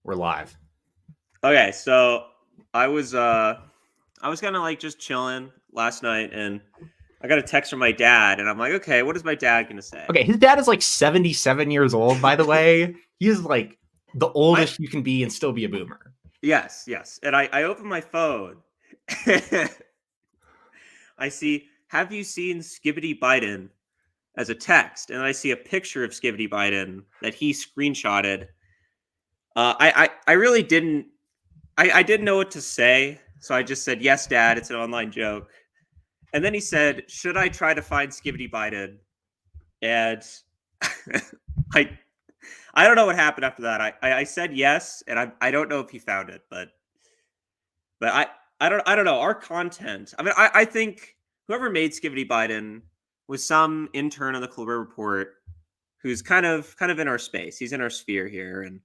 We're live. Okay, so I was kind of like just chilling last night, and I got a text from my dad, and I'm like, okay, what is my dad gonna say? Okay, his dad is like 77 years old, by the way. He is like the I oldest you can be and still be a boomer. yes, and I open my phone. I see, have you seen Skibbity Biden as a text, and I see a picture of Skibbity Biden that he screenshotted. I really didn't I didn't know what to say, so I just said yes, Dad. It's an online joke. And then he said, "Should I try to find Skibbity Biden?" And I I don't know what happened after that. I said yes, and I don't know if he found it, but I don't know our content. I mean, I think whoever made Skibbity Biden was some intern on the Colbert Report who's kind of in our space. He's in our sphere here, and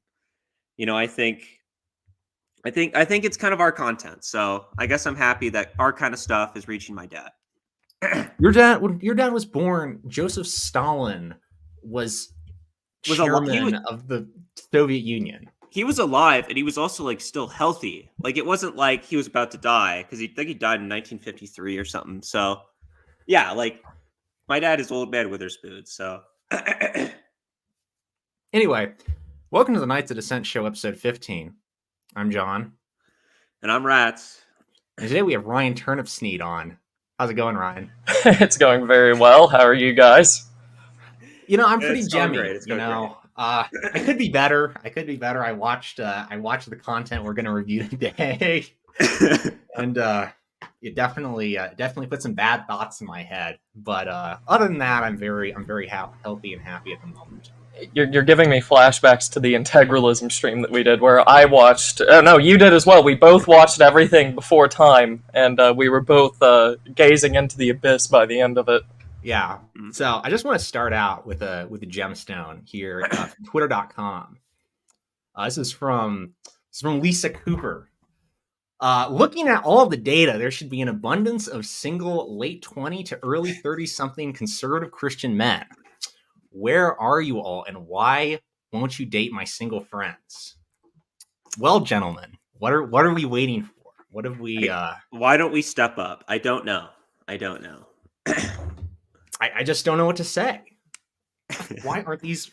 I think it's kind of our content. So I guess I'm happy that our kind of stuff is reaching my dad. When your dad was born, Joseph Stalin was Was a lot. chairman of the Soviet Union. He was alive, and he was also like still healthy. Like it wasn't like he was about to die, because he think he died in 1953 or something. So yeah, like my dad is old man Witherspoon. So Anyway, welcome to the Knights of Descent show, episode 15. I'm John. And I'm Rats. And today we have Ryan Turnipseed on. How's it going, Ryan? It's going very well. How are you guys? You know, I'm pretty It's going gemmy. great. It's going I could be better. I watched the content we're going to review today, and it definitely put some bad thoughts in my head. But other than that, I'm very healthy and happy at the moment. You're giving me flashbacks to the integralism stream that we did, where I watched. Oh no, you did as well. We both watched everything before time, and we were both gazing into the abyss by the end of it. Yeah. So I just want to start out with a gemstone here from Twitter.com. This is from Lisa Cooper. Looking at all of the data, there should be an abundance of single late 20 to early 30-something conservative Christian men. Where are you all, and why won't you date my single friends? Well, gentlemen, what are we waiting for? What have we? Why don't we step up? I don't know. I just don't know what to say. Why aren't these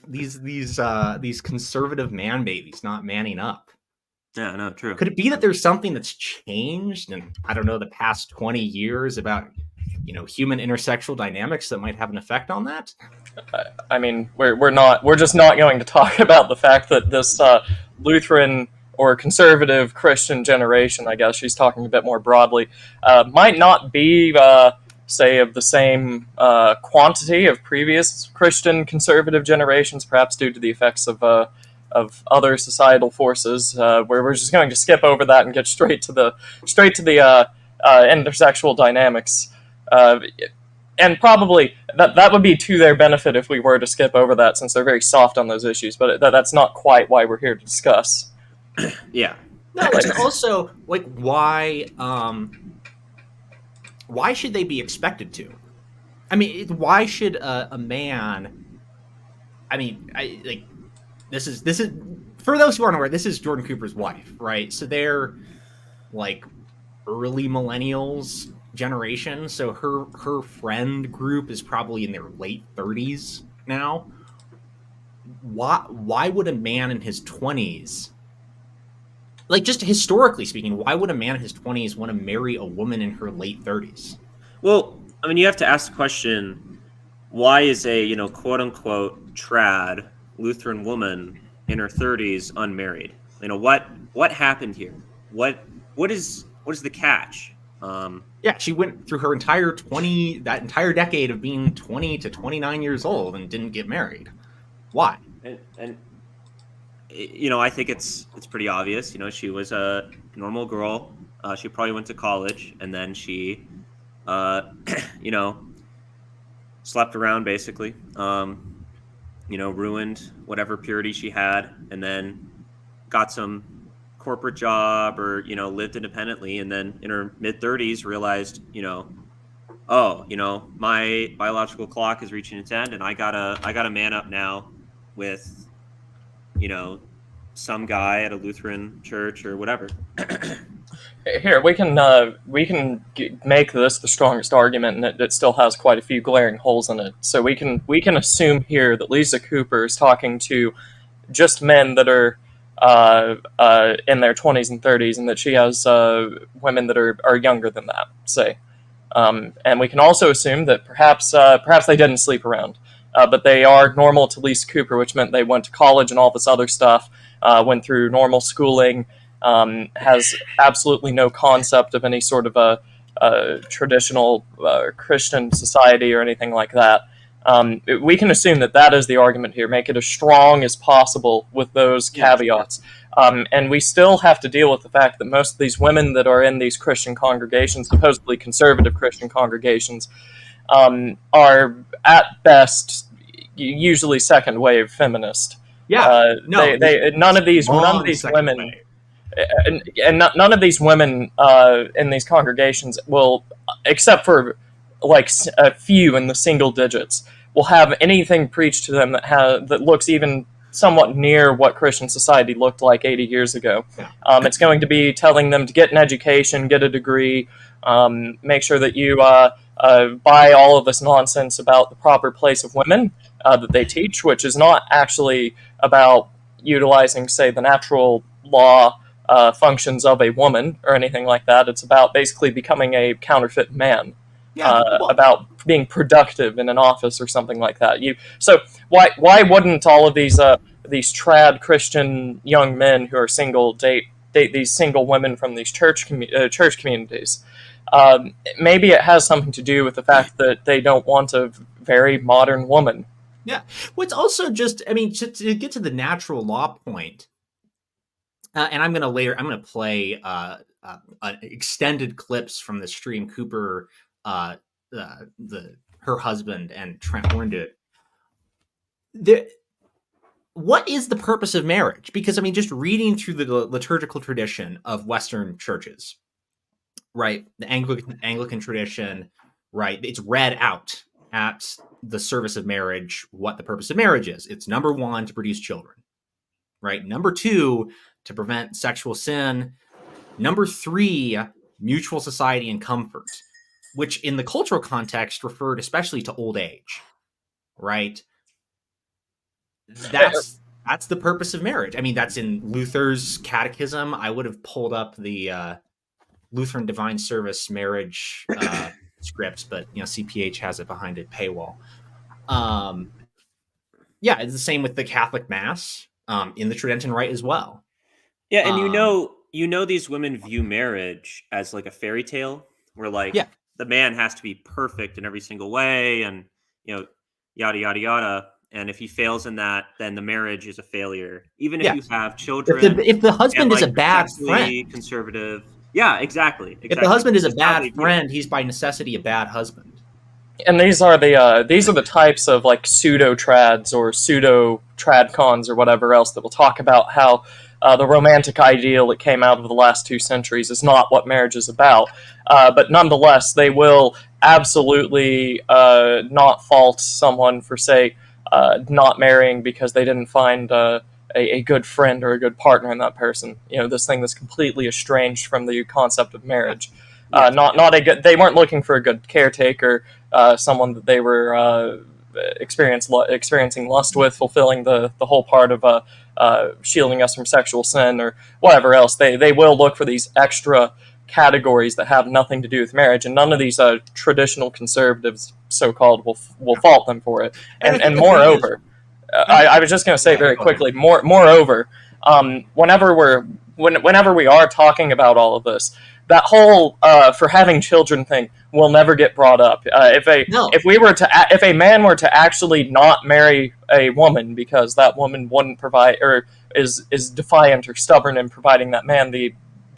conservative man babies not manning up? Yeah, no, true. Could it be that there's something that's changed in, I don't know, the past 20 years about, human intersexual dynamics that might have an effect on that? I mean, we're just not going to talk about the fact that this Lutheran or conservative Christian generation, I guess she's talking a bit more broadly, might not be, say, of the same quantity of previous Christian conservative generations, perhaps due to the effects of other societal forces. Where we're just going to skip over that and get straight to the intersexual dynamics. And probably that would be to their benefit if we were to skip over that, since they're very soft on those issues. But that's not quite why we're here to discuss. Yeah. No, but also, like, why should they be expected to? I mean, why should a man? I mean, this is for those who aren't aware. This is Jordan Cooper's wife, right? So they're like early millennials generation. So her friend group is probably in their late 30s now. Why would a man in his 20s, like, just historically speaking, why would a man in his 20s want to marry a woman in her late 30s? Well, I mean, you have to ask the question: why is a quote unquote trad Lutheran woman in her 30s unmarried? What happened here? What is the catch? Yeah, she went through her entire decade of being 20 to 29 years old and didn't get married. Why? And I think it's pretty obvious. She was a normal girl. She probably went to college, and then she, slept around basically. Ruined whatever purity she had, and then got some corporate job, or lived independently, and then in her mid-30s realized, my biological clock is reaching its end, and I gotta man up now with some guy at a Lutheran church or whatever. Here we can make this the strongest argument, and it still has quite a few glaring holes in it. So we can assume here that Lisa Cooper is talking to just men that are in their 20s and 30s, and that she has women that are younger than that, say. And we can also assume that perhaps they didn't sleep around, but they are normal to Lisa Cooper, which meant they went to college and all this other stuff, went through normal schooling, has absolutely no concept of any sort of a traditional Christian society or anything like that. We can assume that is the argument here. Make it as strong as possible with those caveats. And we still have to deal with the fact that most of these women that are in these Christian congregations, supposedly conservative Christian congregations, are at best usually second wave feminist. Yeah, none of these women. And none of these women in these congregations will, except for like a few in the single digits, will have anything preached to them that looks even somewhat near what Christian society looked like 80 years ago. Yeah. It's going to be telling them to get an education, get a degree, make sure that you buy all of this nonsense about the proper place of women that they teach, which is not actually about utilizing, say, the natural law functions of a woman or anything like that. It's about basically becoming a counterfeit man. About being productive in an office or something like that. So why wouldn't all of these trad Christian young men who are single date these single women from these church communities? Maybe it has something to do with the fact that they don't want a very modern woman. Yeah. Well, it's also just, I mean, to get to the natural law point, and I'm going to play extended clips from the stream Cooper, her husband and Trent Horn did. What is the purpose of marriage? Because, I mean, just reading through the liturgical tradition of Western churches, right? The Anglican tradition, right? It's read out at the service of marriage what the purpose of marriage is. It's number one, to produce children, right? Number two, to prevent sexual sin. Number three, mutual society and comfort, which in the cultural context referred especially to old age, right? That's the purpose of marriage. I mean, that's in Luther's catechism. I would have pulled up the Lutheran Divine Service marriage scripts, but CPH has it behind a paywall. Yeah, it's the same with the Catholic Mass in the Tridentine Rite as well. Yeah, and these women view marriage as like a fairy tale, where the man has to be perfect in every single way, and yada yada yada. And if he fails in that, then the marriage is a failure. Even if you have children, if the husband is a bad friend, conservative. Yeah, exactly. If the husband is a bad friend, he's by necessity a bad husband. And these are the types of like pseudo trads or pseudo tradcons or whatever else that will talk about how the romantic ideal that came out of the last 2 centuries is not what marriage is about. But nonetheless, they will absolutely not fault someone for, say, not marrying because they didn't find a good friend or a good partner in that person. This thing that's completely estranged from the concept of marriage. Not a good. They weren't looking for a good caretaker, someone that they were experiencing lust with, fulfilling the whole part of shielding us from sexual sin or whatever else. They will look for these extra categories that have nothing to do with marriage, and none of these traditional conservatives, so-called, will fault them for it. And moreover, I was just going to say very quickly, moreover, whenever we are talking about all of this, that whole for having children thing will never get brought up. If a man were to actually not marry a woman because that woman wouldn't provide, or is defiant or stubborn in providing that man the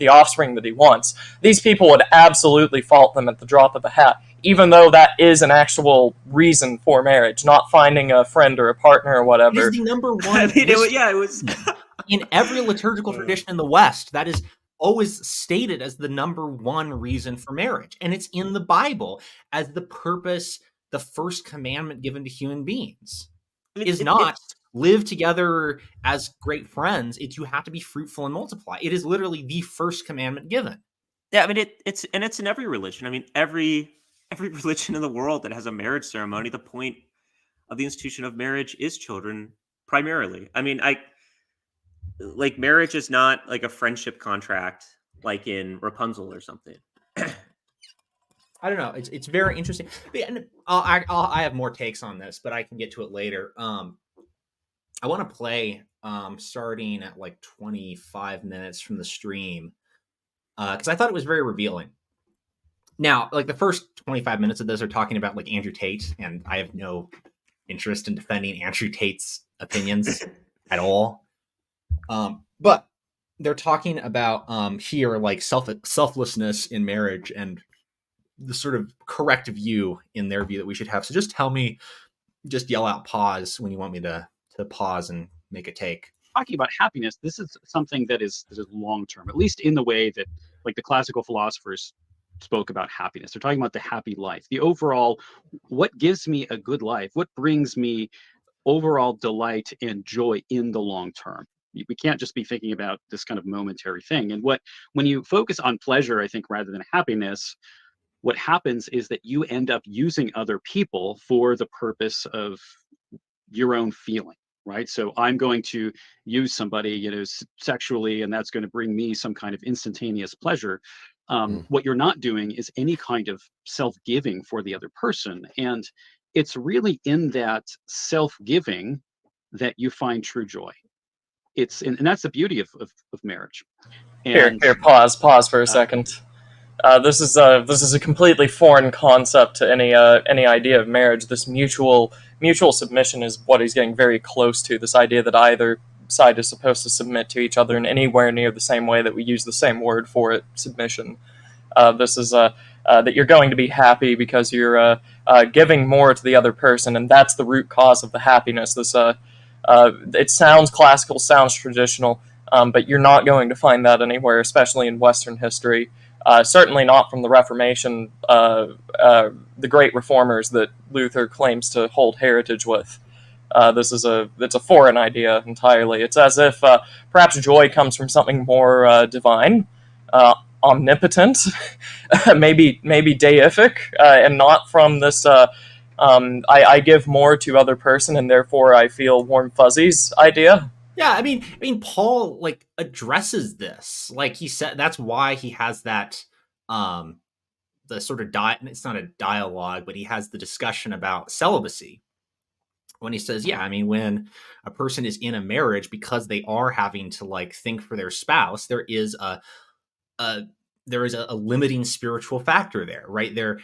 offspring that he wants, these people would absolutely fault them at the drop of a hat, even though that is an actual reason for marriage, not finding a friend or a partner or whatever. It is the number one. I mean, it was in every liturgical tradition in the West, that is always stated as the number one reason for marriage. And it's in the Bible as the purpose, the first commandment given to human beings. It's live together as great friends. It's you have to be fruitful and multiply. It is literally the first commandment given. Yeah, I mean it's in every religion. I mean every religion in the world that has a marriage ceremony, the point of the institution of marriage is children primarily. I mean, I like marriage is not like a friendship contract like in Rapunzel or something. I don't know. It's very interesting. And I have more takes on this, but I can get to it later. I want to play starting at like 25 minutes from the stream because I thought it was very revealing. Now, like the first 25 minutes of this are talking about like Andrew Tate, and I have no interest in defending Andrew Tate's opinions at all. But they're talking about here like selflessness in marriage and the sort of correct view in their view that we should have. So just tell me, just yell out pause when you want me to pause and make a take. Talking about happiness, this is something that is long term, at least in the way that like the classical philosophers spoke about happiness. They're talking about the happy life, the overall, what gives me a good life, what brings me overall delight and joy in the long term. We can't just be thinking about this kind of momentary thing. And when you focus on pleasure, I think, rather than happiness, what happens is that you end up using other people for the purpose of your own feeling, right? So I'm going to use somebody, sexually, and that's going to bring me some kind of instantaneous pleasure. What you're not doing is any kind of self-giving for the other person. And it's really in that self-giving that you find true joy. And that's the beauty of marriage. And Here, pause for a second. This is a completely foreign concept to any idea of marriage. This mutual submission is what he's getting very close to. This idea that either side is supposed to submit to each other in anywhere near the same way that we use the same word for it, submission. This is that you're going to be happy because you're giving more to the other person, and that's the root cause of the happiness. This it sounds classical, sounds traditional, but you're not going to find that anywhere, especially in Western history. Certainly not from the Reformation, the great reformers that Luther claims to hold heritage with. It's a foreign idea entirely. It's as if perhaps joy comes from something more divine, omnipotent, maybe deific, and not from this I give more to other person and therefore I feel warm fuzzies idea. Yeah, I mean, Paul like addresses this. Like he said, that's why he has that the sort of it's not a dialogue, but he has the discussion about celibacy when he says, yeah, I mean, when a person is in a marriage because they are having to like think for their spouse, there is a limiting spiritual factor there, right? There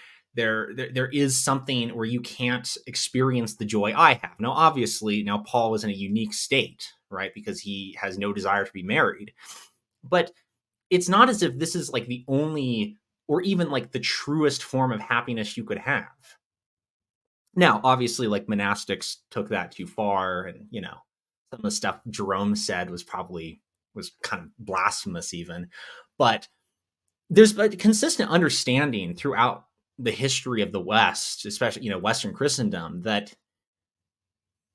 is something where you can't experience the joy I have. Now, obviously, Paul is in a unique state, right? Because he has no desire to be married. But it's not as if this is like the only or even like the truest form of happiness you could have. Now, obviously, like monastics took that too far. And, some of the stuff Jerome said was kind of blasphemous even. But there's a consistent understanding throughout the history of the West, especially Western Christendom, that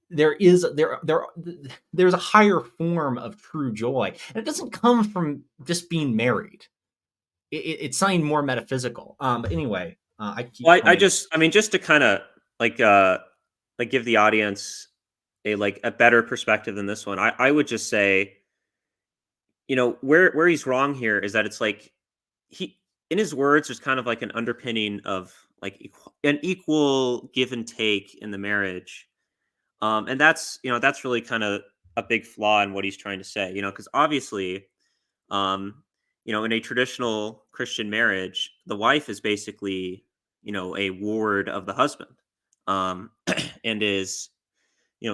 there's a higher form of true joy, and it doesn't come from just being married. It's something more metaphysical. But anyway, just to kind of like give the audience a better perspective than this one. I would just say, where he's wrong here is that it's like in his words, there's kind of like an underpinning of like an equal give and take in the marriage. And that's really kind of a big flaw in what he's trying to say, because obviously, in a traditional Christian marriage, the wife is basically, a ward of the husband, and is,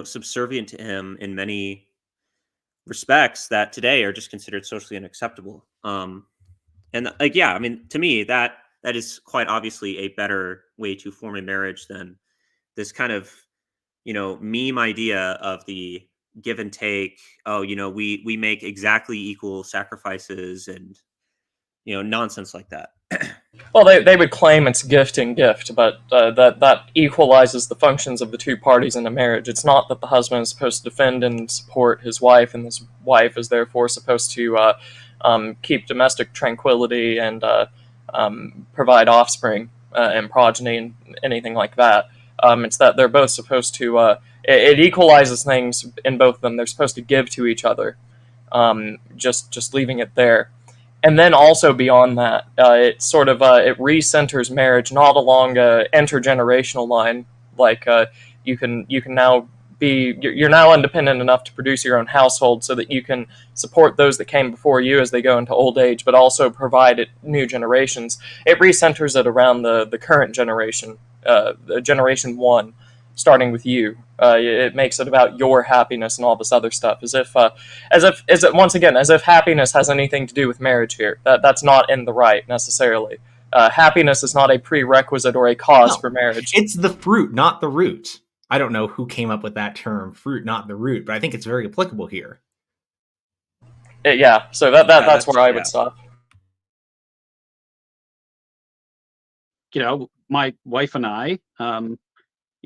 subservient to him in many respects that today are just considered socially unacceptable. And to me, that is quite obviously a better way to form a marriage than this kind of, meme idea of the give and take. Oh, we make exactly equal sacrifices and, nonsense like that. Well, they would claim it's gift and gift, but that equalizes the functions of the two parties in a marriage. It's not that the husband is supposed to defend and support his wife, and his wife is therefore supposed to keep domestic tranquility and provide offspring and progeny and anything like that. It's that they're both supposed to. It equalizes things in both of them. They're supposed to give to each other. Just leaving it there. And then also beyond that, it sort of it recenters marriage not along a intergenerational line. Like you can now you're now independent enough to produce your own household, so that you can support those that came before you as they go into old age, but also provide it new generations. It recenters it around the current generation, generation one, starting with you. It makes it about your happiness and all this other stuff, as if once again, as if happiness has anything to do with marriage here. That's not in the right necessarily. Happiness is not a prerequisite or a cause for marriage. It's the fruit, not the root. I don't know who came up with that term, fruit, not the root, but I think it's very applicable here. Yeah, so that's where I would stop. You know, my wife and I, you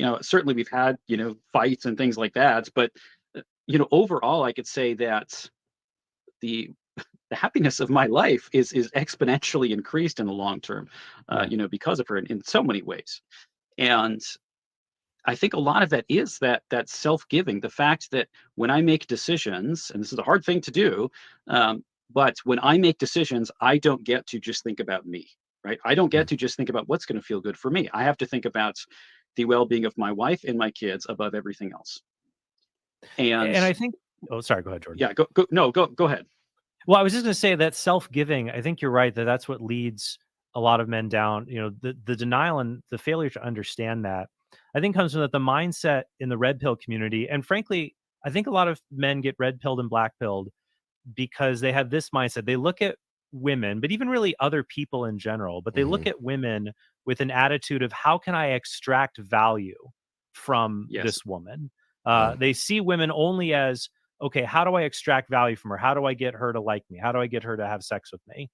know, certainly we've had, you know, fights and things like that, but you know, overall, I could say that the happiness of my life is exponentially increased in the long term, you know, because of her in so many ways. And I think a lot of that is that self-giving, the fact that when I make decisions, and this is a hard thing to do, but when I make decisions, I don't get to just think about me, right? I don't get to just think about what's going to feel good for me. I have to think about the well-being of my wife and my kids above everything else. And I think, oh, sorry, go ahead, Jordan. Yeah, go ahead. Well, I was just going to say that self-giving, I think you're right, that's what leads a lot of men down. You know, the denial and the failure to understand that, I think, comes from the mindset in the red pill community. And frankly, I think a lot of men get red pilled and black pilled because they have this mindset. They look at women, but even really other people in general, but they look at women with an attitude of, how can I extract value from this woman? They see women only as, okay, how do I extract value from her? How do I get her to like me? How do I get her to have sex with me?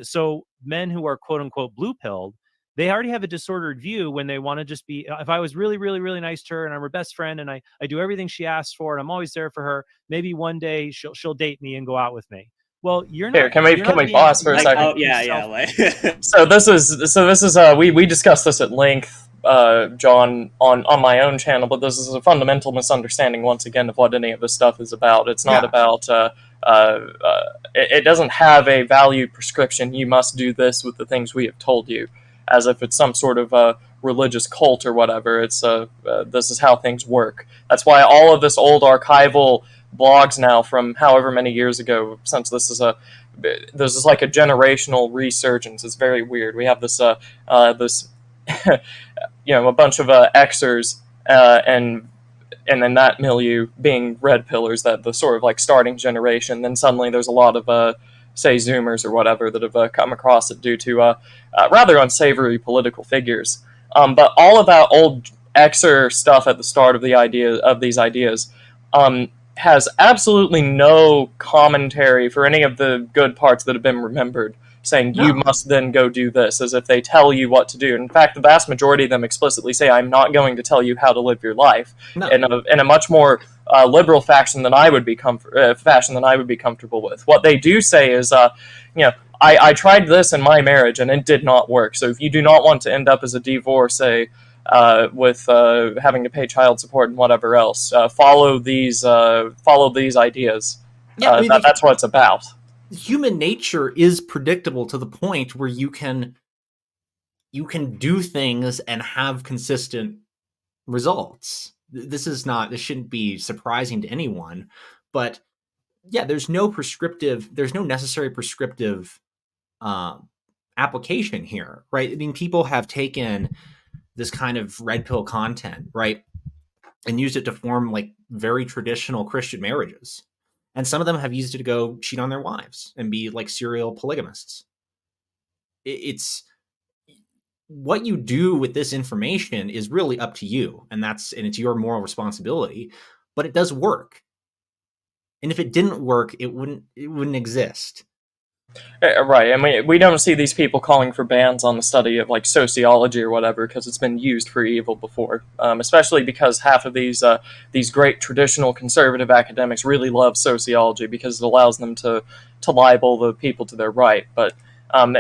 So men who are quote unquote blue pilled, they already have a disordered view when they want to just be, if I was really, really, really nice to her and I'm her best friend and I do everything she asks for and I'm always there for her, maybe one day she'll date me and go out with me. Well, you're not. Here, can we pause for a second? Oh, yeah. So this is we discussed this at length, John, on my own channel, but this is a fundamental misunderstanding once again of what any of this stuff is about. It's not about it doesn't have a value prescription. You must do this with the things we have told you, as if it's some sort of religious cult or whatever. It's this is how things work. That's why all of this old archival blogs now from however many years ago, since this is like a generational resurgence. It's very weird. We have this this you know, a bunch of Xers and then that milieu being red pillars, that the sort of like starting generation. Then suddenly there's a lot of say Zoomers or whatever that have come across it due to rather unsavory political figures. But all of that old Xer stuff at the start of these ideas has absolutely no commentary for any of the good parts that have been remembered, saying you must then go do this, as if they tell you what to do. In fact, the vast majority of them explicitly say, I'm not going to tell you how to live your life, in a much more liberal fashion than I would be comfortable with. What they do say is, you know, I tried this in my marriage and it did not work. So if you do not want to end up as a divorcee, with having to pay child support and whatever else, follow these ideas. That's what it's about. Human nature is predictable to the point where you can do things and have consistent results. This shouldn't be surprising to anyone, but yeah, there's no necessary prescriptive application here, right? I mean, people have taken this kind of red pill content, right, and used it to form like very traditional Christian marriages. And some of them have used it to go cheat on their wives and be like serial polygamists. It's what you do with this information is really up to you, and it's your moral responsibility, but it does work. And if it didn't work, it wouldn't exist. Right, and we don't see these people calling for bans on the study of like sociology or whatever because it's been used for evil before. Especially because half of these great traditional conservative academics really love sociology because it allows them to libel the people to their right. But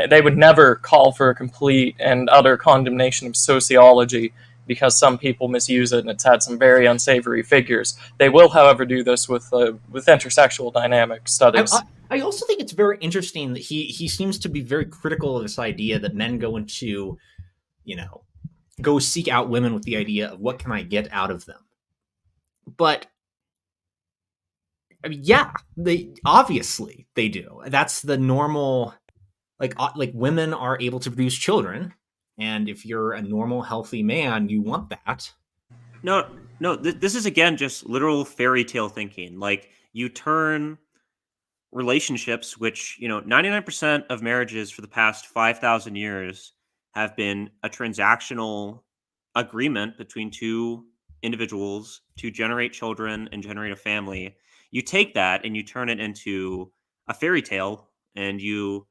they would never call for a complete and utter condemnation of sociology because some people misuse it and it's had some very unsavory figures. They will, however, do this with intersexual dynamic studies. I also think it's very interesting that he seems to be very critical of this idea that men go into, go seek out women with the idea of what can I get out of them. But I mean, yeah, they obviously they do. That's the normal, like women are able to produce children, and if you're a normal, healthy man, you want that. No, this is again just literal fairy tale thinking. Like you turn relationships, which 99% of marriages for the past 5,000 years have been a transactional agreement between two individuals to generate children and generate a family. You take that and you turn it into a fairy tale, and you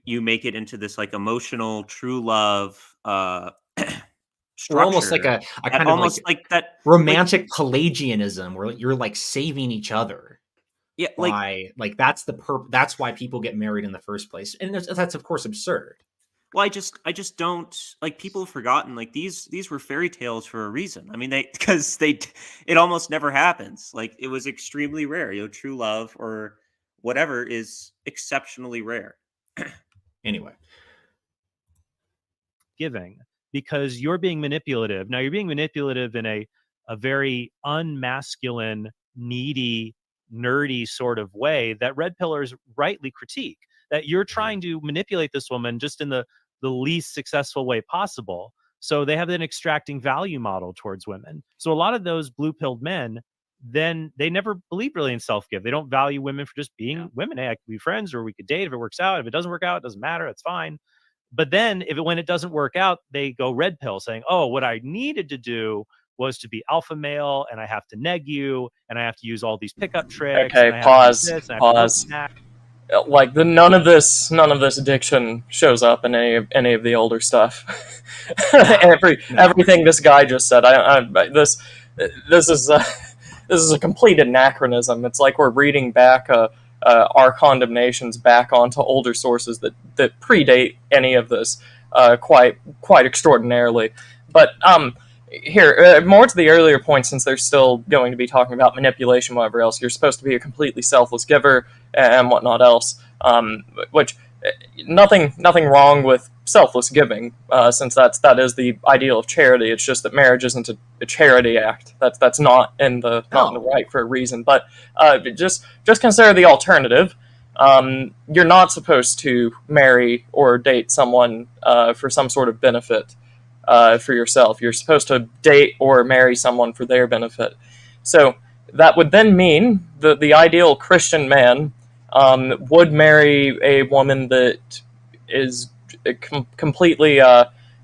make it into this like emotional true love Or almost like structure a that kind of almost like that romantic Pelagianism, where you're like saving each other. yeah By like that's that's why people get married in the first place, and that's of course absurd. Well, I just don't like, people have forgotten like these were fairy tales for a reason. I mean, it almost never happens. Like it was extremely rare. True love or whatever is exceptionally rare. Anyway, giving, because you're being manipulative. Now you're being manipulative in a very unmasculine, needy, nerdy sort of way that red pillars rightly critique. That you're trying to manipulate this woman just in the least successful way possible. So they have an extracting value model towards women. So a lot of those blue-pilled men, then they never believe really in self-give. They don't value women for just being women. Hey, I could be friends, or we could date if it works out. If it doesn't work out, it doesn't matter. It's fine. But then when it doesn't work out, they go red pill, saying, oh, what I needed to do was to be alpha male, and I have to neg you, and I have to use all these pickup tricks. Okay, and I have pause. To do this, and I have Pause. to Like none of this addiction shows up in any of the older stuff. Everything this guy just said. This is this is a complete anachronism. It's like we're reading back our condemnations back onto older sources that predate any of this quite extraordinarily. But here, more to the earlier point, since they're still going to be talking about manipulation, whatever else, you're supposed to be a completely selfless giver and whatnot else, which nothing wrong with selfless giving, since that is the ideal of charity. It's just that marriage isn't a charity act. That's not in the right for a reason. But just consider the alternative. You're not supposed to marry or date someone for some sort of benefit. For yourself. You're supposed to date or marry someone for their benefit. So that would then mean that the ideal Christian man would marry a woman that is completely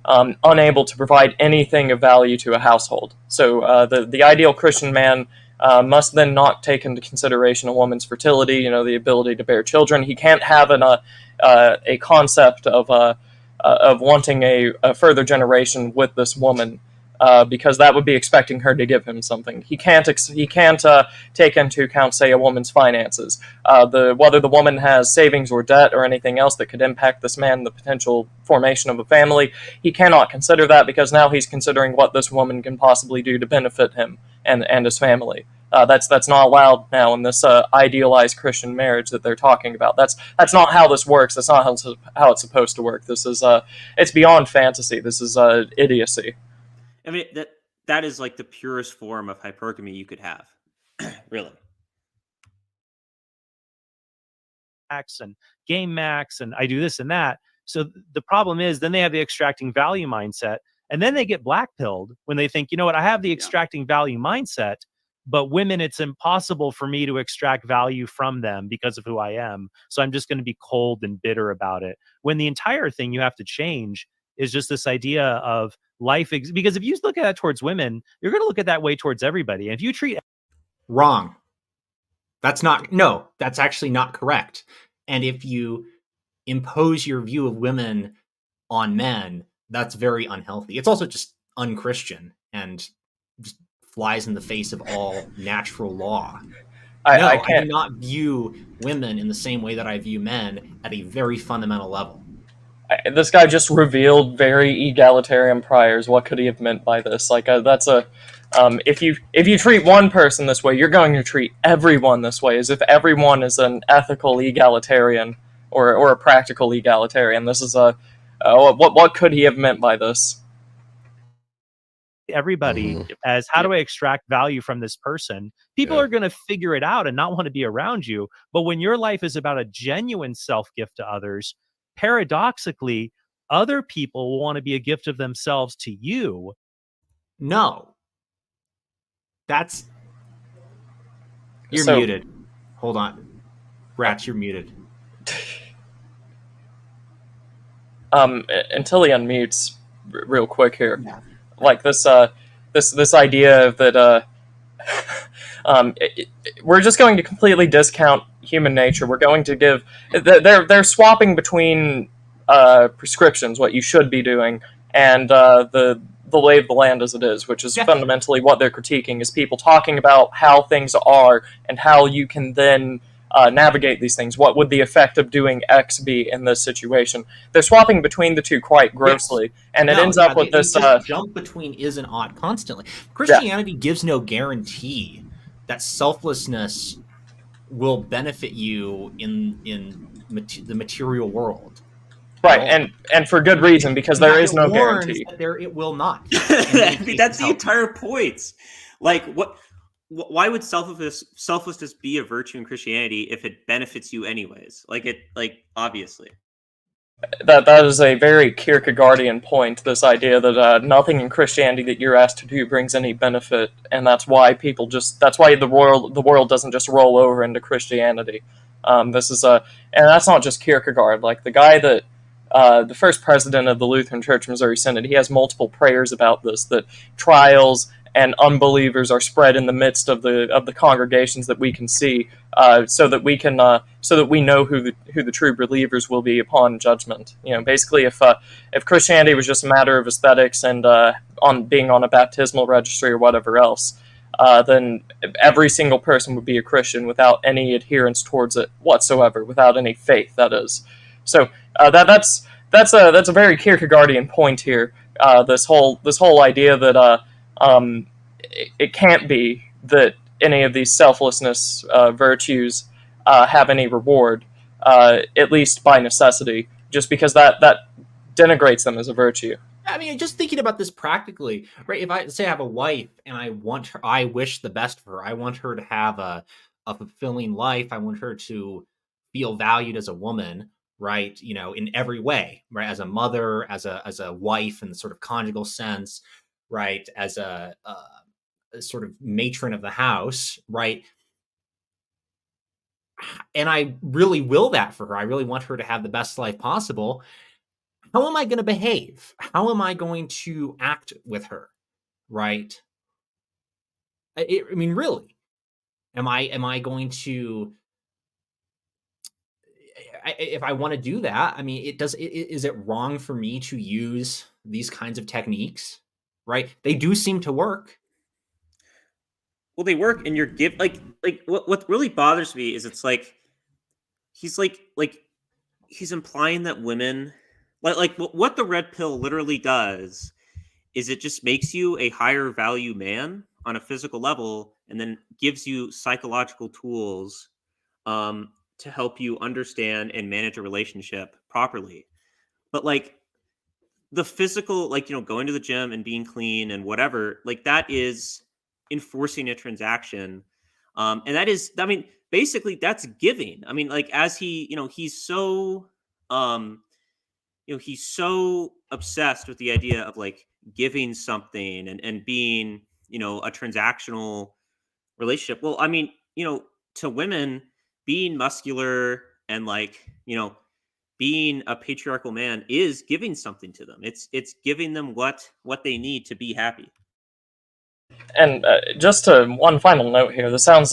unable to provide anything of value to a household. So the ideal Christian man must then not take into consideration a woman's fertility, the ability to bear children. He can't have a concept of wanting a further generation with this woman, because that would be expecting her to give him something. He can't take into account, say, a woman's finances, whether the woman has savings or debt or anything else that could impact this man, the potential formation of a family. He cannot consider that because now he's considering what this woman can possibly do to benefit him and his family. That's not allowed now in this idealized Christian marriage that they're talking about. That's not how this works. That's not how it's supposed to work. This is it's beyond fantasy. This is idiocy. I mean, that is like the purest form of hypergamy you could have. Really. max and game max, and I do this and that. So the problem is then they have the extracting value mindset, and then they get black pilled when they think, you know what, I have the extracting value mindset, but women, it's impossible for me to extract value from them because of who I am. So I'm just going to be cold and bitter about it. When the entire thing you have to change is just this idea of life. Because if you look at that towards women, you're going to look at that way towards everybody. And if you treat wrong, that's actually not correct. And if you impose your view of women on men, that's very unhealthy. It's also just unchristian and just flies in the face of all natural law. I No, I do can't. not view women in the same way that I view men at a very fundamental level. This guy just revealed very egalitarian priors. What could he have meant by this? Like that's a if you treat one person this way, you're going to treat everyone this way, as if everyone is an ethical egalitarian or a practical egalitarian. This is a what could he have meant by this? Everybody Mhm. as how do I extract value from this person? People Yeah. are going to figure it out and not want to be around you. But when your life is about a genuine self gift to others, paradoxically, other people will want to be a gift of themselves to you. No, that's you're So muted. Hold on, Rats, you're muted. Until he unmutes real quick here, Yeah. like this idea that we're just going to completely discount human nature. We're going to give they're swapping between prescriptions, what you should be doing, and the lay of the land as it is, which is Yeah. fundamentally what they're critiquing, is people talking about how things are and how you can then navigate these things. What would the effect of doing X be in this situation? They're swapping between the two quite grossly, and it ends up with they this. just jump between is and ought constantly. Christianity gives no guarantee that selflessness will benefit you in the material world. Right, and for good reason, because there is no guarantee. That it will not. I mean, that's the entire point. Like, why would selflessness be a virtue in Christianity if it benefits you anyways? Like obviously. That is a very Kierkegaardian point. This idea that nothing in Christianity that you're asked to do brings any benefit, and that's why the world doesn't just roll over into Christianity. This is and that's not just Kierkegaard. Like the guy that the first president of the Lutheran Church Missouri Synod, he has multiple prayers about this, that trials and unbelievers are spread in the midst of the congregations that we can see, so that we know who the true believers will be upon judgment. Basically, if Christianity was just a matter of aesthetics and on being on a baptismal registry or whatever else, then every single person would be a Christian without any adherence towards it whatsoever, without any faith. That is. So that's a very Kierkegaardian point here. This whole idea that it can't be that any of these selflessness virtues have any reward, at least by necessity, just because that denigrates them as a virtue. I mean, just thinking about this practically, right? If I say I have a wife and I wish the best for her. I want her to have a fulfilling life. I want her to feel valued as a woman, right? In every way, right? As a mother, as a wife in the sort of conjugal sense, right? As a sort of matron of the house, right? And I really will that for her. I really want her to have the best life possible. How am I going to behave? How am I going to act with her? Right? I mean, really, am I going to? If I want to do that, I mean, is it wrong for me to use these kinds of techniques? Right? They do seem to work. Well, they work, and you're what really bothers me is it's like he's he's implying that women what the red pill literally does is it just makes you a higher value man on a physical level, and then gives you psychological tools to help you understand and manage a relationship properly. But the physical, going to the gym and being clean and whatever, that is enforcing a transaction. And that is, I mean, basically that's giving. I mean, as he's so, he's so obsessed with the idea of giving something and being, a transactional relationship. Well, I mean, to women, being muscular and being a patriarchal man is giving something to them. It's giving them what they need to be happy. And just one final note here. This sounds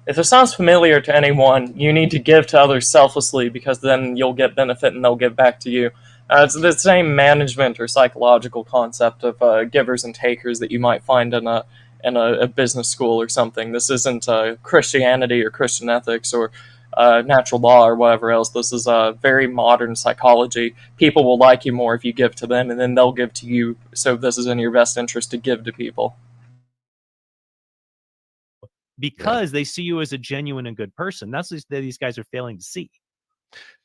if it sounds familiar to anyone, you need to give to others selflessly because then you'll get benefit and they'll give back to you. It's the same management or psychological concept of givers and takers that you might find in a business school or something. This isn't Christianity or Christian ethics or natural law or whatever else. This is very modern psychology. People will like you more if you give to them, and then they'll give to you. So this is in your best interest to give to people. Because they see you as a genuine and good person. That's what these guys are failing to see.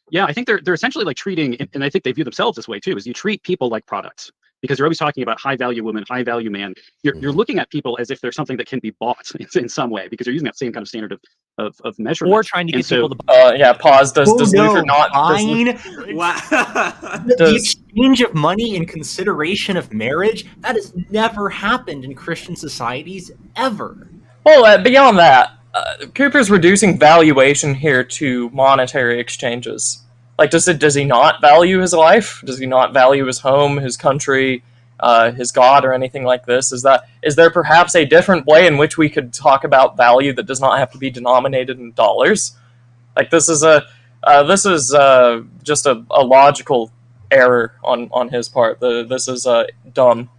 Yeah, I think they're essentially like treating, and I think they view themselves this way too, is you treat people like products. Because you're always talking about high value woman, high value man. You're looking at people as if they're something that can be bought in some way, because you're using that same kind of standard of measurement. Or trying to get people to yeah, pause. Does Luther not buying Wow. the exchange of money in consideration of marriage? That has never happened in Christian societies ever. Well, beyond that, Cooper's reducing valuation here to monetary exchanges. Like, does he not value his life? Does he not value his home, his country, his God, or anything like this? Is there perhaps a different way in which we could talk about value that does not have to be denominated in dollars? Like, this is just a logical error on his part. This is dumb.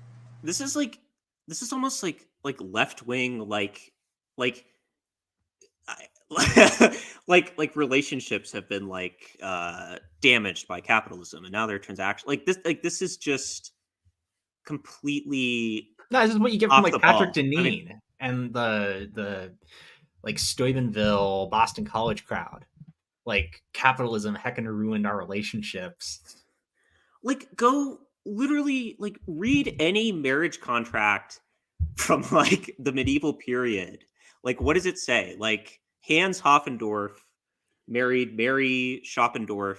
This is almost like left wing like relationships have been damaged by capitalism, and now they're transaction this is just completely. No, this is what you get from off like the Patrick ball. Deneen and the like Steubenville Boston College crowd. Like, capitalism heckin' ruined our relationships. Like, go literally read any marriage contract from the medieval period. Like, what does it say? Like, Hans Hoffendorf married Mary Schoppendorf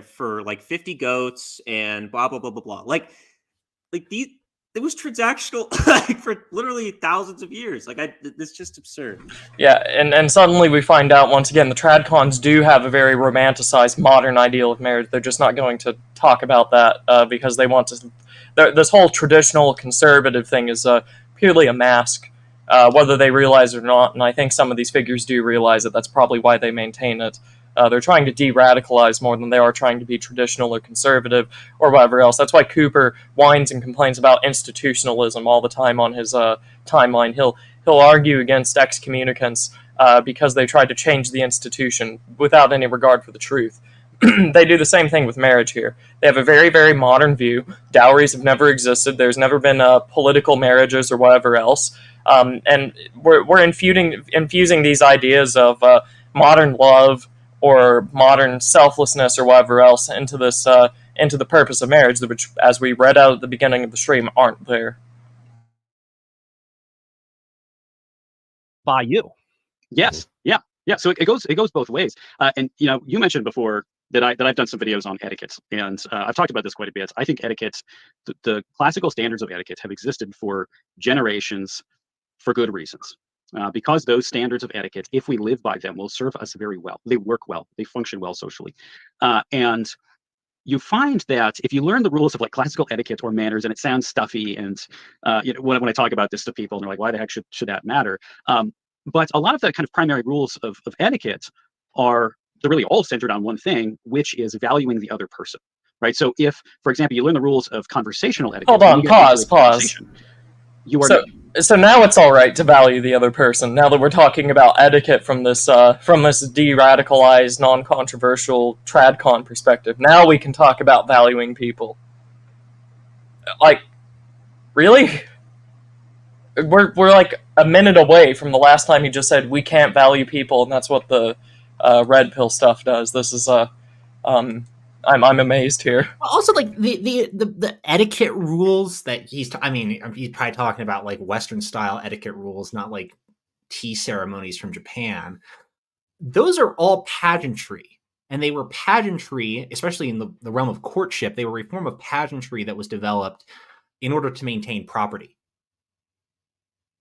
for 50 goats and blah blah blah blah blah. Like these, it was transactional for literally thousands of years. It's just absurd. Yeah, and suddenly we find out once again the Tradcons do have a very romanticized modern ideal of marriage. They're just not going to talk about that because they want to. This whole traditional conservative thing is purely a mask. Whether they realize it or not, and I think some of these figures do realize it. That's probably why they maintain it. They're trying to de-radicalize more than they are trying to be traditional or conservative or whatever else. That's why Cooper whines and complains about institutionalism all the time on his timeline. He'll argue against excommunicants because they tried to change the institution without any regard for the truth. They do the same thing with marriage here. They have a very, very modern view. Dowries have never existed. There's never been political marriages or whatever else. And we're infusing these ideas of modern love or modern selflessness or whatever else into this into the purpose of marriage, which, as we read out at the beginning of the stream, aren't there. By you. Yes, yeah. So it goes both ways. And you mentioned before that I've done some videos on etiquette, and I've talked about this quite a bit. I think etiquette, the classical standards of etiquette, have existed for generations for good reasons. Because those standards of etiquette, if we live by them, will serve us very well. They work well. They function well socially. And you find that if you learn the rules of classical etiquette or manners, and it sounds stuffy, and when I talk about this to people, and they're like, why the heck should that matter? But a lot of the kind of primary rules of etiquette they're really all centered on one thing, which is valuing the other person, right? So if, for example, you learn the rules of conversational etiquette. Hold on, pause. You are So now it's all right to value the other person. Now that we're talking about etiquette from this de-radicalized, non-controversial Tradcon perspective, now we can talk about valuing people. Really? We're like a minute away from the last time you just said we can't value people, and that's what the red pill stuff does. This is I'm amazed here. Also, the etiquette rules that he's probably talking about Western style etiquette rules, not tea ceremonies from Japan. Those are all pageantry, and they were pageantry, especially in the realm of courtship. They were a form of pageantry that was developed in order to maintain property.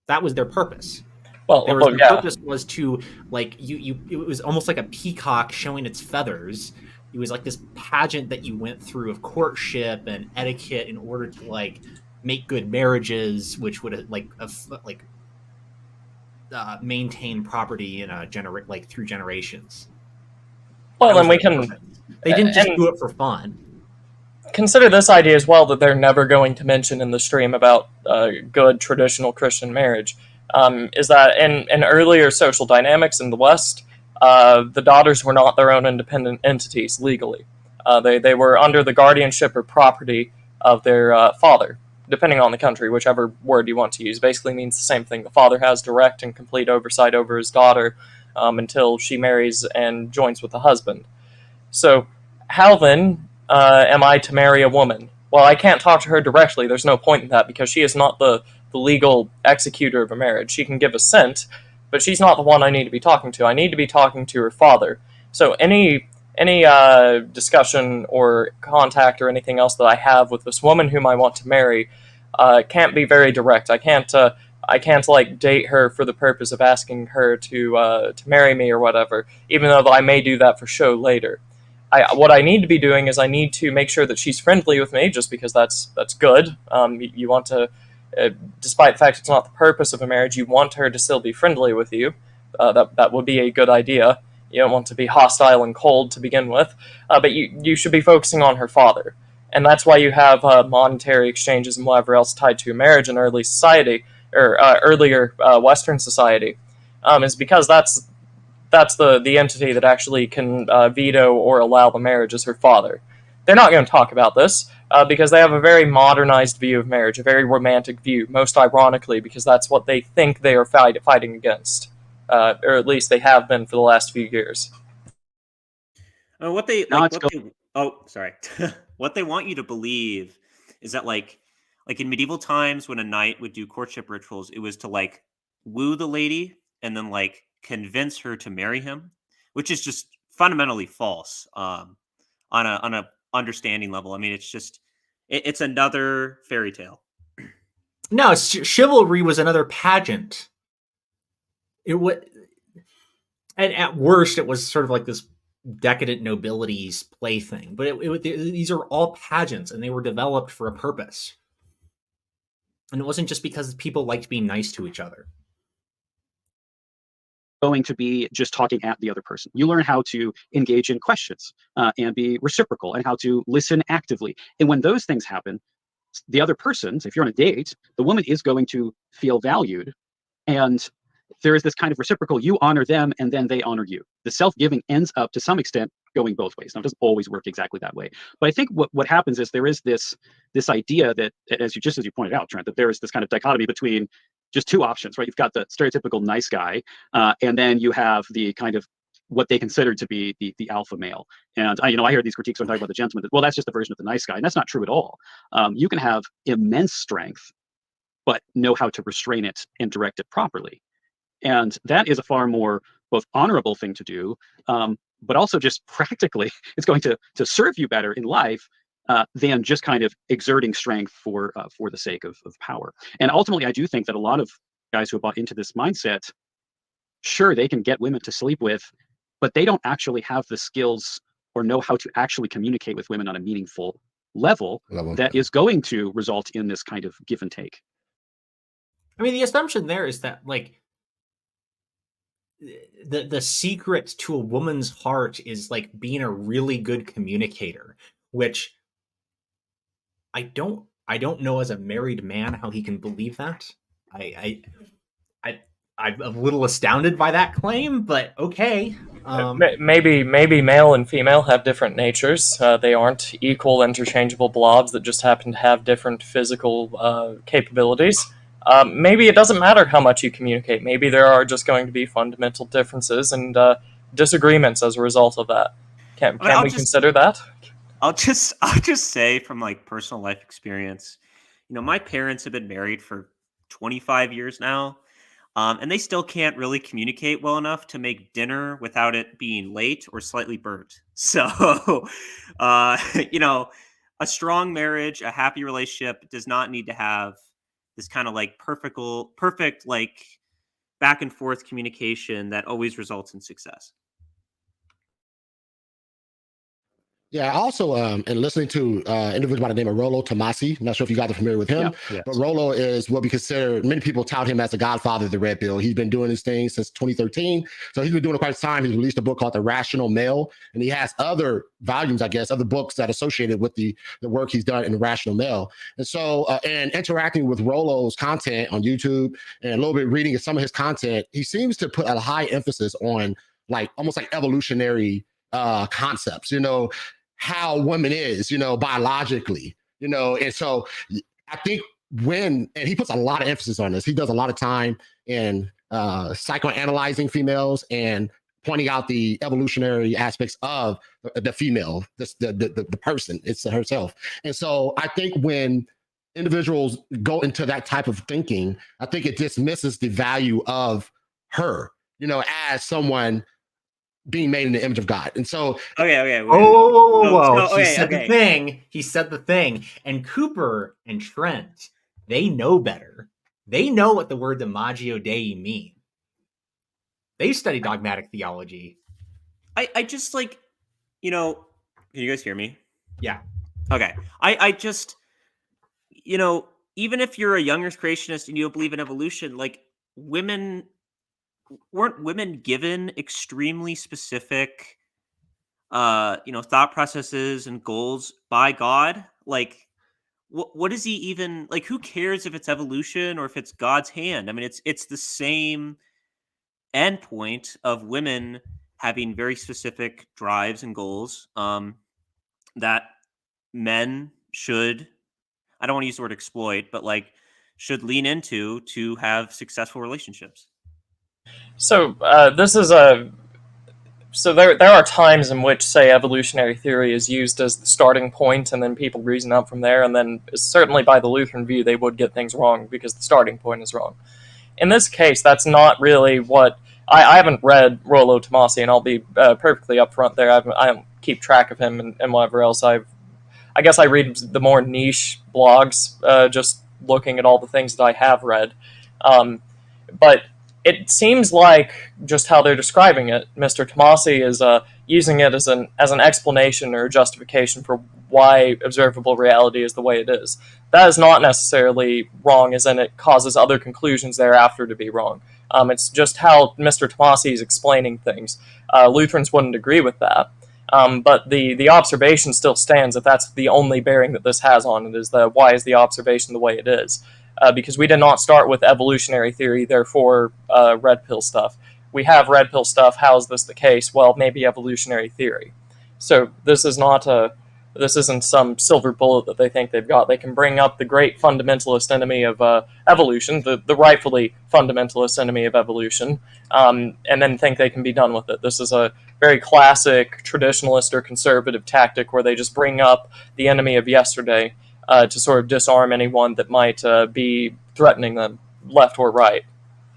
That was their purpose. Their purpose was to it was almost like a peacock showing its feathers. It was like this pageant that you went through of courtship and etiquette in order to make good marriages, which would maintain property in a like through generations. Well, That was then we their can, purpose. They didn't just and do it for fun. consider this idea as well, that they're never going to mention in the stream about good traditional Christian marriage. Is that in earlier social dynamics in the West, the daughters were not their own independent entities legally. They were under the guardianship or property of their father, depending on the country, whichever word you want to use. Basically means the same thing. The father has direct and complete oversight over his daughter until she marries and joins with the husband. So, how then am I to marry a woman? Well, I can't talk to her directly. There's no point in that because she is not the legal executor of a marriage. She can give assent, but she's not the one I need to be talking to. I need to be talking to her father. So any discussion or contact or anything else that I have with this woman whom I want to marry can't be very direct. I can't like date her for the purpose of asking her to marry me or whatever. Even though I may do that for show later. What I need to be doing is I need to make sure that she's friendly with me, just because that's good. You want to, despite the fact it's not the purpose of a marriage, you want her to still be friendly with you. That would be a good idea. You don't want to be hostile and cold to begin with, but you should be focusing on her father, and that's why you have monetary exchanges and whatever else tied to marriage in early society or earlier Western society, is because that's the entity that actually can veto or allow the marriage is her father. They're not going to talk about this because they have a very modernized view of marriage, a very romantic view, most ironically, because that's what they think they are fighting against, or at least they have been for the last few years. What they Now like, it's what they oh, sorry, what they want you to believe is that like in medieval times when a knight would do courtship rituals, it was to like woo the lady and then like convince her to marry him, which is just fundamentally false on a understanding level. I mean, it's just it's another fairy tale. No, chivalry was another pageant. It was, and at worst, it was sort of like this decadent nobility's plaything. But these are all pageants, and they were developed for a purpose. And it wasn't just because people liked being nice to each other. going to be just talking at the other person. You learn how to engage in questions and be reciprocal and how to listen actively. And when those things happen, the other person, if you're on a date, the woman is going to feel valued. And there is this kind of reciprocal, you honor them and then they honor you. The self-giving ends up to some extent going both ways. Now, it doesn't always work exactly that way. But I think what happens is there is this idea that, as you pointed out, Trent, that there is this kind of dichotomy between just two options, right? You've got the stereotypical nice guy, and then you have the kind of what they consider to be the alpha male. And I hear these critiques when talking about the gentleman that, well, that's just the version of the nice guy. And that's not true at all. You can have immense strength, but know how to restrain it and direct it properly. And that is a far more both honorable thing to do, but also just practically, it's going to serve you better in life than just kind of exerting strength for the sake of power. And ultimately, I do think that a lot of guys who have bought into this mindset, sure, they can get women to sleep with, but they don't actually have the skills or know how to actually communicate with women on a meaningful level that is going to result in this kind of give and take. I mean, the assumption there is that like the secret to a woman's heart is like being a really good communicator, which I don't know as a married man how he can believe that. I'm a little astounded by that claim, but okay. Maybe male and female have different natures. They aren't equal, interchangeable blobs that just happen to have different physical capabilities. Maybe it doesn't matter how much you communicate. Maybe there are just going to be fundamental differences and disagreements as a result of that. Can we consider that? I'll just say from like personal life experience, my parents have been married for 25 years now. And they still can't really communicate well enough to make dinner without it being late or slightly burnt. So, a strong marriage, a happy relationship does not need to have this kind of like perfect like back and forth communication that always results in success. Yeah, also, and listening to individual by the name of Rollo Tomasi. I'm not sure if you guys are familiar with him, Yes. but Rollo is what we consider, many people tout him as the godfather of the red pill. He's been doing this thing since 2013. So he's been doing it quite some time. He's released a book called The Rational Male, and he has other volumes, I guess, other books that are associated with the work he's done in The Rational Male. And so, and interacting with Rollo's content on YouTube and a little bit reading some of his content, he seems to put a high emphasis on like almost like evolutionary concepts, how woman is, biologically, and so I think and he puts a lot of emphasis on this, he does a lot of time in psychoanalyzing females and pointing out the evolutionary aspects of the female, the person, it's herself. And so I think when individuals go into that type of thinking, I think it dismisses the value of her, as someone being made in the image of God. And so, Okay. Whoa. So, He said the thing. He said the thing. And Cooper and Trent, they know better. They know what the word imago Dei mean. They study dogmatic theology. I just like, can you guys hear me? Yeah. Okay. I just, even if you're a young Earth creationist and you don't believe in evolution, like weren't women given extremely specific thought processes and goals by God? Like what is he even like? Who cares if it's evolution or if it's God's hand? I mean, it's the same endpoint of women having very specific drives and goals that men should, I don't want to use the word exploit, but like should lean into to have successful relationships. So this is a so there are times in which, say, evolutionary theory is used as the starting point, and then people reason up from there. And then certainly by the Lutheran view, they would get things wrong because the starting point is wrong. In this case, that's not really what I haven't read Rollo Tomasi, and I'll be perfectly upfront there. I don't keep track of him and whatever else. I guess I read the more niche blogs, just looking at all the things that I have read. But it seems like just how they're describing it, Mr. Tomasi is using it as an explanation or justification for why observable reality is the way it is. That is not necessarily wrong, as in it causes other conclusions thereafter to be wrong. It's just how Mr. Tomasi is explaining things. Lutherans wouldn't agree with that. But the observation still stands that that's the only bearing that this has on it, is the why is the observation the way it is. Because we did not start with evolutionary theory, therefore red pill stuff. We have red pill stuff. How is this the case? Well, maybe evolutionary theory. So this isn't some silver bullet that they think they've got. They can bring up the great fundamentalist enemy of evolution, the rightfully fundamentalist enemy of evolution, and then think they can be done with it. This is a very classic traditionalist or conservative tactic where they just bring up the enemy of yesterday to sort of disarm anyone that might be threatening them, left or right.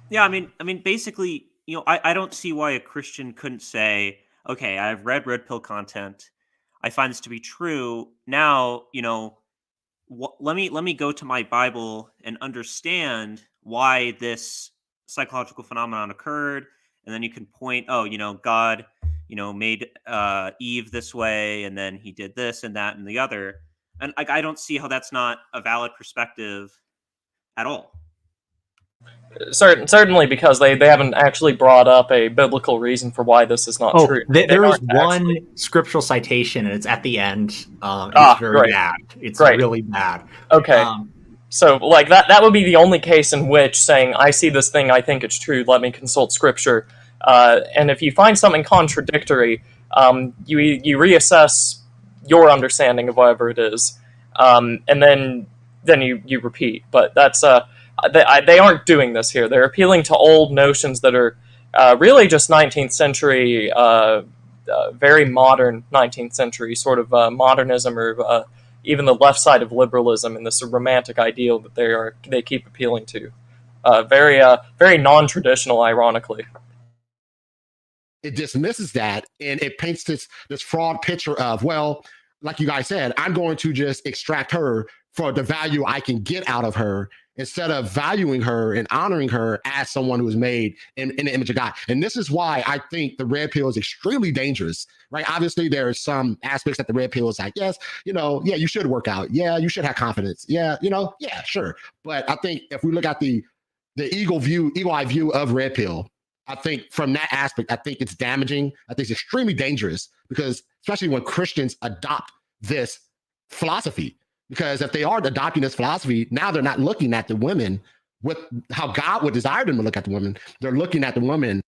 Yeah, I mean, basically, I don't see why a Christian couldn't say, okay, I've read red pill content. I find this to be true. Now, let me go to my Bible and understand why this psychological phenomenon occurred, and then you can point, God, made Eve this way, and then he did this and that and the other. And I don't see how that's not a valid perspective at all. Certainly, because they haven't actually brought up a biblical reason for why this is not true. There is one scriptural citation, and it's at the end. It's very bad. It's really bad. Okay. So, like, that would be the only case in which saying, I see this thing, I think it's true, let me consult Scripture. And if you find something contradictory, you reassess your understanding of whatever it is, and then you repeat. But that's they aren't doing this here. They're appealing to old notions that are really just 19th century, very modern 19th century sort of modernism, or even the left side of liberalism, and this romantic ideal that they keep appealing to. Very non-traditional, ironically. It dismisses that, and it paints this fraud picture of, well, like you guys said, I'm going to just extract her for the value I can get out of her, instead of valuing her and honoring her as someone who is made in the image of God. And this is why I think the red pill is extremely dangerous, right? Obviously, there are some aspects that the red pill is like, yes, yeah, you should work out. Yeah, you should have confidence. Yeah, yeah, sure. But I think if we look at the eagle eye view of red pill, I think from that aspect, I think it's damaging. I think it's extremely dangerous because especially when Christians adopt this philosophy. Because if they are adopting this philosophy, now they're not looking at the women with how God would desire them to look at the women. They're looking at the woman.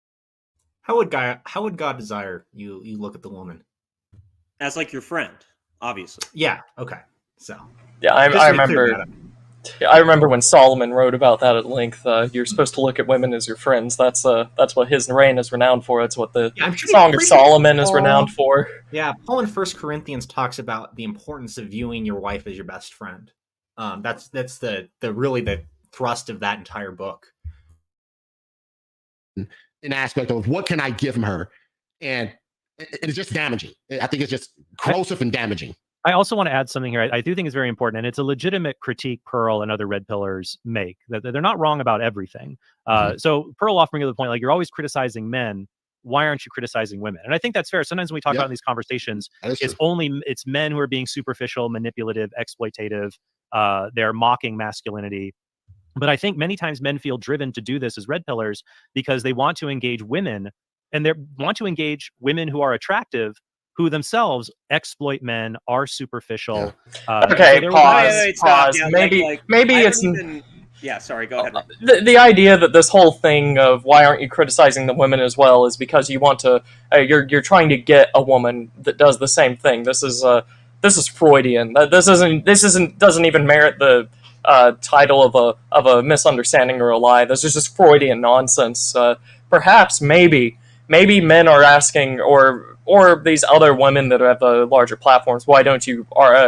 How would God desire you look at the woman? As like your friend, obviously. Yeah. Okay. So. Yeah, I remember when Solomon wrote about that at length. You're supposed to look at women as your friends. That's what his reign is renowned for. It's what the Song of Solomon is renowned for. Yeah, Paul in 1 Corinthians talks about the importance of viewing your wife as your best friend. That's the really the thrust of that entire book. An aspect of what can I give her, and it's just damaging. I think it's just corrosive and damaging. I also want to add something here. I do think it's very important, and it's a legitimate critique Pearl and other red pillars make. That they're not wrong about everything. So Pearl often brings up the point, like, you're always criticizing men. Why aren't you criticizing women? And I think that's fair. Sometimes when we talk about in these conversations, it's men who are being superficial, manipulative, exploitative. They're mocking masculinity. But I think many times men feel driven to do this as red pillars because they want to engage women, and they want to engage women who are attractive, who themselves exploit men, are superficial. Okay, so pause. Yeah, maybe it's... Yeah, sorry, go ahead. The idea that this whole thing of why aren't you criticizing the women as well is because you want to... you're trying to get a woman that does the same thing. This is Freudian. This doesn't even merit the title of a misunderstanding or a lie. This is just Freudian nonsense. Perhaps, maybe men are asking, or these other women that have larger platforms, why don't you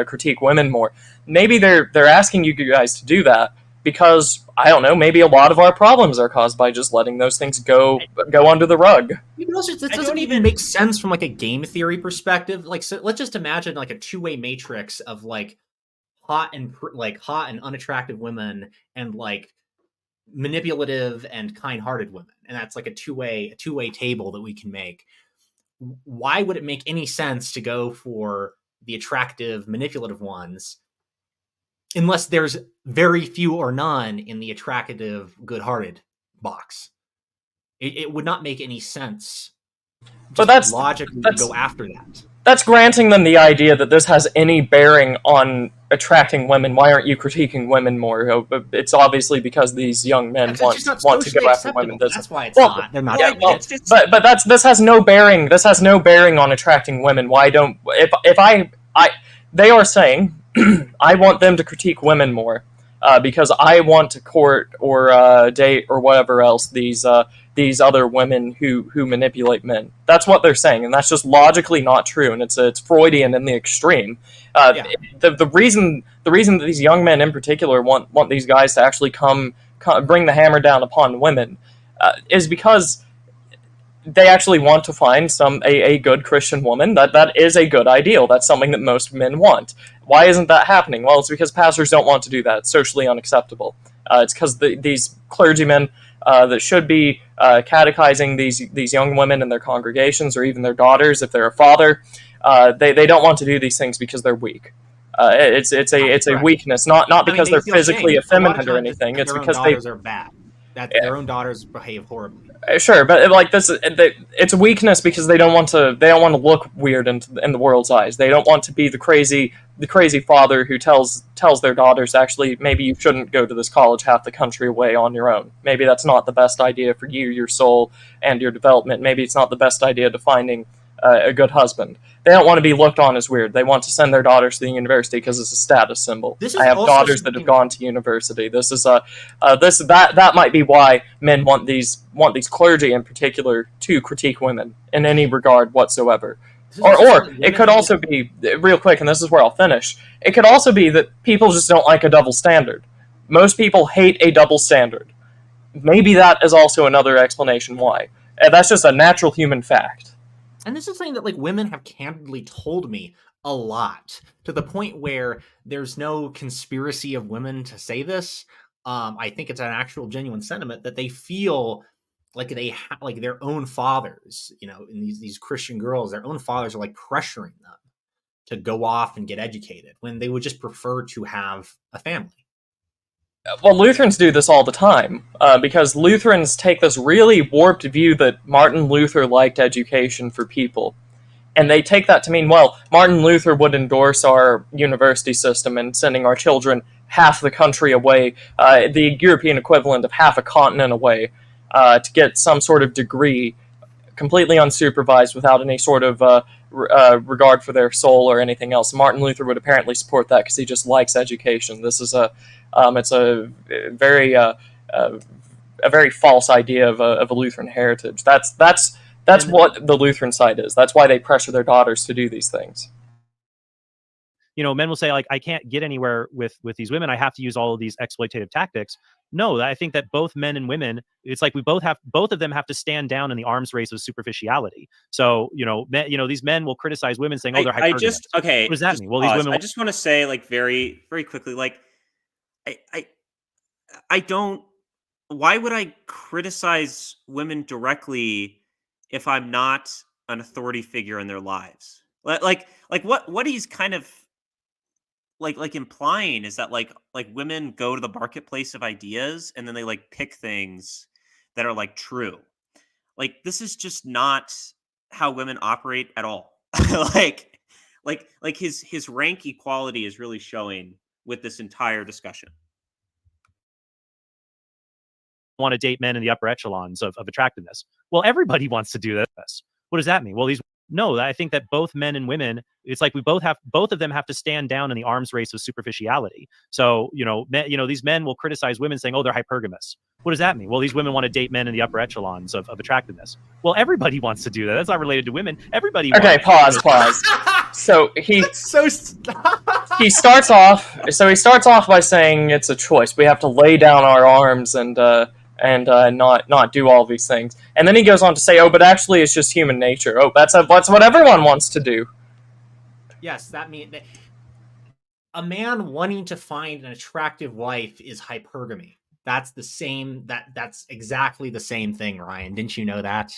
critique women more? Maybe they're asking you guys to do that because, I don't know, maybe a lot of our problems are caused by just letting those things go under the rug. It doesn't even make sense from like a game theory perspective. Like, so let's just imagine like a two-way matrix of like hot and unattractive women and like manipulative and kind-hearted women, and that's like a two-way table that we can make. Why would it make any sense to go for the attractive, manipulative ones unless there's very few or none in the attractive, good-hearted box? It would not make any sense. But that's logically to go after that. That's granting them the idea that this has any bearing on attracting women. Why aren't you critiquing women more? It's obviously because these young men want to go after women. That's why it's not. They're not. Yeah, but this has no bearing. This has no bearing on attracting women. Why don't they are saying I want them to critique women more because I want to court or date or whatever else these other women who manipulate men. That's what they're saying, and that's just logically not true, and it's Freudian in the extreme. The reason that these young men in particular want these guys to actually come bring the hammer down upon women is because they actually want to find a good Christian woman. That is a good ideal. That's something that most men want. Why isn't that happening? Well, it's because pastors don't want to do that. It's socially unacceptable. It's because these clergymen that should be catechizing these young women in their congregations, or even their daughters if they're a father, they don't want to do these things because they're weak. It's a weakness, not because they're physically effeminate or anything. It's because daughters are bad. That their own daughters behave horribly. Sure, but like this, it's a weakness because they don't want to look weird in the world's eyes. They don't want to be the crazy father who tells their daughters, actually, maybe you shouldn't go to this college half the country away on your own. Maybe that's not the best idea for you, your soul, and your development. Maybe it's not the best idea to finding a good husband. They don't want to be looked on as weird. They want to send their daughters to the university because it's a status symbol. I have daughters that have gone to university. This is that might be why men want these clergy in particular to critique women in any regard whatsoever. Or it could also be, real quick, and this is where I'll finish, it could also be that people just don't like a double standard. Most people hate a double standard. Maybe that is also another explanation why. That's just a natural human fact. And this is something that like women have candidly told me a lot, to the point where there's no conspiracy of women to say this. I think it's an actual genuine sentiment that they feel like like their own fathers, you know, in these Christian girls, their own fathers are like pressuring them to go off and get educated when they would just prefer to have a family. Well, Lutherans do this all the time, because Lutherans take this really warped view that Martin Luther liked education for people. And they take that to mean, well, Martin Luther would endorse our university system and sending our children half the country away, the European equivalent of half a continent away, to get some sort of degree, completely unsupervised, without any sort of regard for their soul or anything else. Martin Luther would apparently support that because he just likes education. This is it's a very a very false idea of a Lutheran heritage. That's what the Lutheran side is. That's why they pressure their daughters to do these things. You know, men will say, like, I can't get anywhere with these women. I have to use all of these exploitative tactics. No, I think that both men and women, it's like both of them have to stand down in the arms race of superficiality. So, these men will criticize women saying, "Oh, they're hypergamous." Okay. What does that just mean? Well, pause. these women. I just want to say, like, very, very quickly, like, I don't. Why would I criticize women directly if I'm not an authority figure in their lives? Like what he's kind of like implying is that like women go to the marketplace of ideas and then they like pick things that are like true. Like this is just not how women operate at all. like like his rank equality is really showing with this entire discussion. Want to date men in the upper echelons of attractiveness. Well, everybody wants to do this. What does that mean? Well, I think that both men and women, it's like both of them have to stand down in the arms race of superficiality. So, these men will criticize women saying, "Oh, they're hypergamous." What does that mean? Well, these women want to date men in the upper echelons of attractiveness. Well, everybody wants to do that. That's not related to women. Everybody. Okay, pause. So he starts off. So he starts off by saying it's a choice. We have to lay down our arms and not do all these things. And then he goes on to say, "Oh, but actually, it's just human nature. Oh, that's what everyone wants to do." Yes, that means that a man wanting to find an attractive wife is hypergamy. That's the same. That's exactly the same thing, Ryan. Didn't you know that?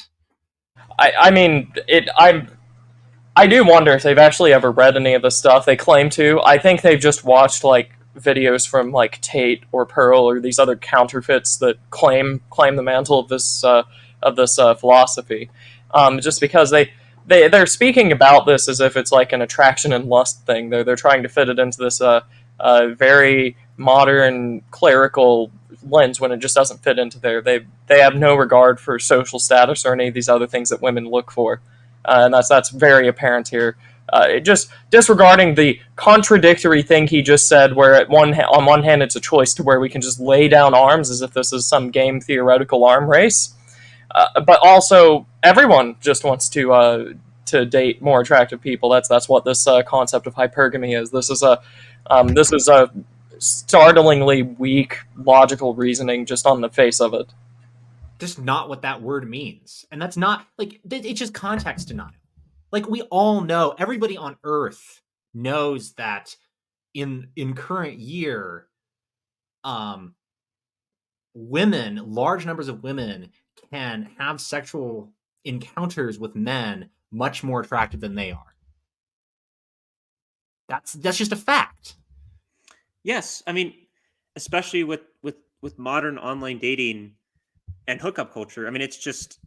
I mean, I do wonder if they've actually ever read any of the stuff they claim to. I think they've just watched like videos from like Tate or Pearl or these other counterfeits that claim the mantle of this philosophy. Just because they're speaking about this as if it's like an attraction and lust thing. They're trying to fit it into this very modern clerical lens when it just doesn't fit into there. They have no regard for social status or any of these other things that women look for, and that's very apparent here. Just disregarding the contradictory thing he just said, where on one hand it's a choice to where we can just lay down arms as if this is some game theoretical arm race, but also everyone just wants to date more attractive people. That's what this concept of hypergamy is. This is a startlingly weak logical reasoning just on the face of it. Just not what that word means, and that's not like it's just context denial. Like we all know, everybody on Earth knows that in current year, large numbers of women can have sexual encounters with men much more attractive than they are. That's just a fact. Yes, I mean, especially with modern online dating and hookup culture. I mean, it's just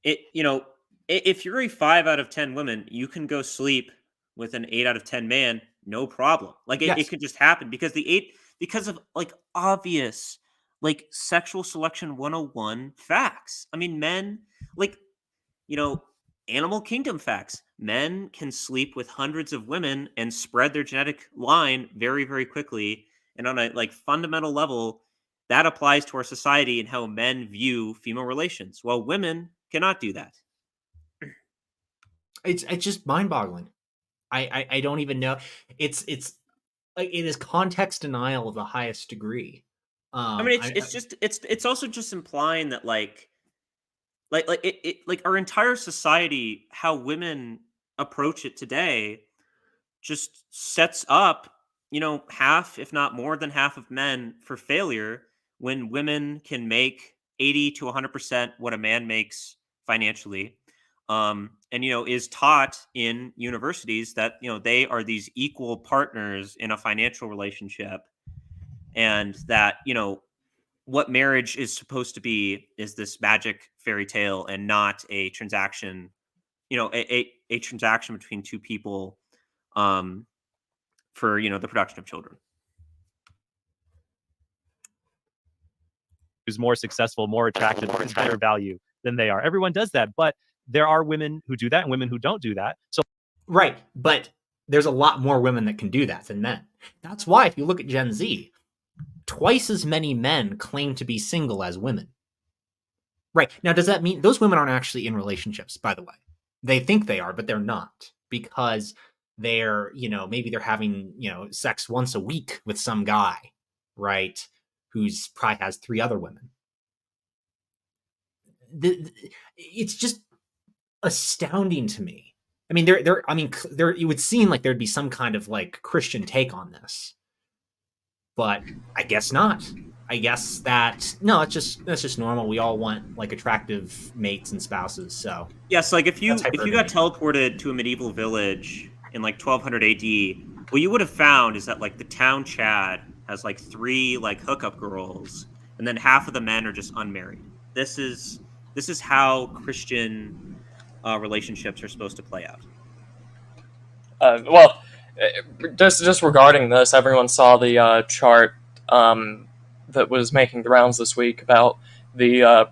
if you're a 5 out of 10 women, you can go sleep with an 8 out of 10 man, no problem. Like it could just happen because of like obvious like sexual selection 101 facts. I mean, men like animal kingdom facts. Men can sleep with hundreds of women and spread their genetic line very, very quickly. And on a like fundamental level, that applies to our society and how men view female relations, while women cannot do that. It's just mind-boggling. I don't even know. It's like it is context denial of the highest degree. I mean, it's also just implying that like our entire society, how women approach it today, just sets up half, if not more than half of men for failure when women can make 80 to 100% what a man makes financially. And, is taught in universities that, they are these equal partners in a financial relationship. And that, what marriage is supposed to be is this magic fairy tale and not a transaction, a transaction between two people, for, the production of children. Who's more successful, more attractive, who's better value than they are. Everyone does that, but there are women who do that and women who don't do that. So Right, but there's a lot more women that can do that than men. That's why if you look at Gen Z, twice as many men claim to be single as women. Right. Now, does that mean those women aren't actually in relationships, by the way? They think they are, but they're not, because they're, maybe they're having, sex once a week with some guy, right? Who's probably has 3 other women. It's just astounding to me. I mean, it would seem like there'd be some kind of like Christian take on this, but I guess not. I guess that's just normal. We all want like attractive mates and spouses. So yes, like if you that's got teleported to a medieval village in like 1200 AD, what you would have found is that like the town Chad has like 3 like hookup girls, and then half of the men are just unmarried. This is how Christian relationships are supposed to play out. Well, just regarding this, everyone saw the chart that was making the rounds this week about the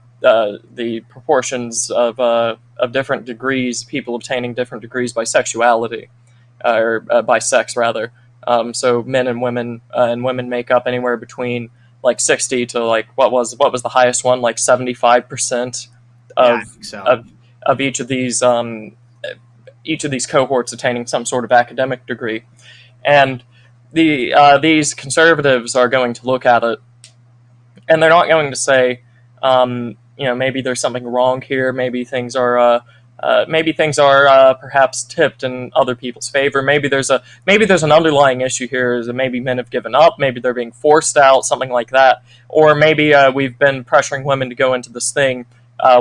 proportions of different degrees, people obtaining different degrees by sexuality, or by sex rather. So men and women make up anywhere between like 60 to like what was the highest one, like 75% of each of these cohorts attaining some sort of academic degree. And these conservatives are going to look at it, and they're not going to say, maybe there's something wrong here. Maybe things are perhaps tipped in other people's favor. Maybe there's an underlying issue here. Is that maybe men have given up. Maybe they're being forced out. Something like that. Or maybe we've been pressuring women to go into this thing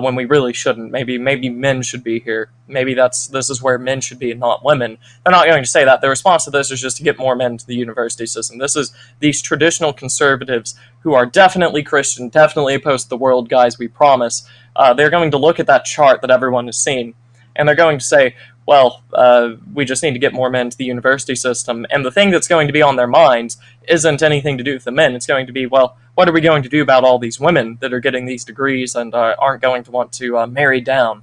when we really shouldn't. Maybe men should be here. Maybe this is where men should be and not women. They're not going to say that. The response to this is just to get more men into the university system. This is these traditional conservatives who are definitely Christian, definitely opposed to the world guys, we promise. They're going to look at that chart that everyone has seen, and they're going to say, well, we just need to get more men to the university system. And the thing that's going to be on their minds isn't anything to do with the men. It's going to be, well, what are we going to do about all these women that are getting these degrees and aren't going to want to marry down?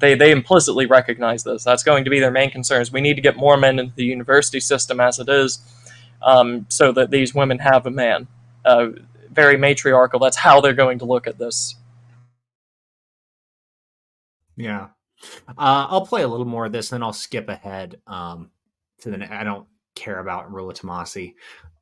They implicitly recognize this. That's going to be their main concerns. We need to get more men into the university system as it is, so that these women have a man. Very matriarchal. That's how they're going to look at this. Yeah. I'll play a little more of this, then I'll skip ahead to the. I don't care about Rula Tomasi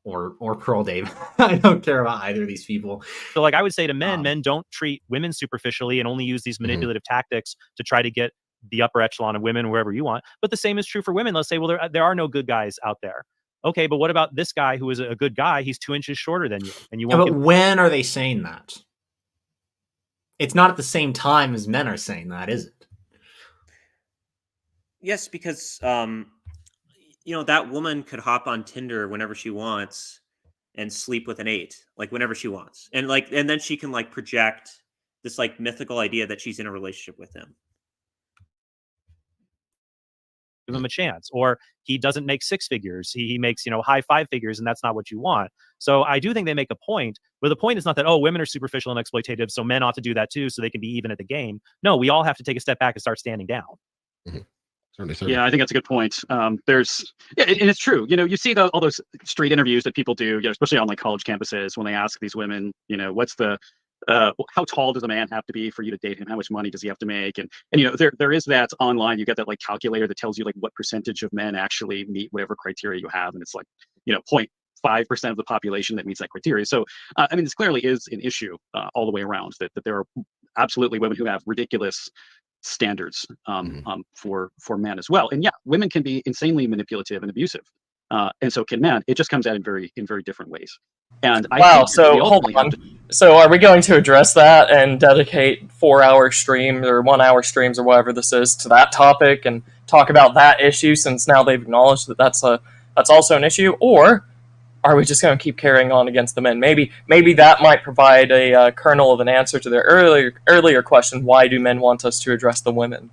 or Pearl Dave. I don't care about either of these people. So, like I would say to men don't treat women superficially and only use these manipulative tactics to try to get the upper echelon of women wherever you want. But the same is true for women. Let's say, well, there are no good guys out there. Okay, but what about this guy who is a good guy? He's 2 inches shorter than you, and you won't. But when are they saying that? It's not at the same time as men are saying that, is it? Yes, because that woman could hop on Tinder whenever she wants and sleep with an 8, like whenever she wants, and then she can like project this like mythical idea that she's in a relationship with him. Give him a chance, or he doesn't make 6 figures. He makes high 5 figures, and that's not what you want. So I do think they make a point, but the point is not that women are superficial and exploitative, so men ought to do that too, so they can be even at the game. No, we all have to take a step back and start standing down. Mm-hmm. Certainly. Yeah, I think that's a good point. And it's true. You see all those street interviews that people do, especially on like college campuses, when they ask these women, what's the how tall does a man have to be for you to date him? How much money does he have to make? And there is that online. You get that like calculator that tells you like what percentage of men actually meet whatever criteria you have, and it's like 0.5% of the population that meets that criteria. So this clearly is an issue all the way around. That there are absolutely women who have ridiculous standards for men as well. And yeah, women can be insanely manipulative and abusive. and so can men. It just comes out in very different ways. And I Wow. think that we So hold ultimately have on. to. So are we going to address that and dedicate 4-hour streams or 1-hour streams or whatever this is to that topic and talk about that issue, since now they've acknowledged that that's also an issue? Or are we just going to keep carrying on against the men? Maybe that might provide a kernel of an answer to their earlier question: why do men want us to address the women?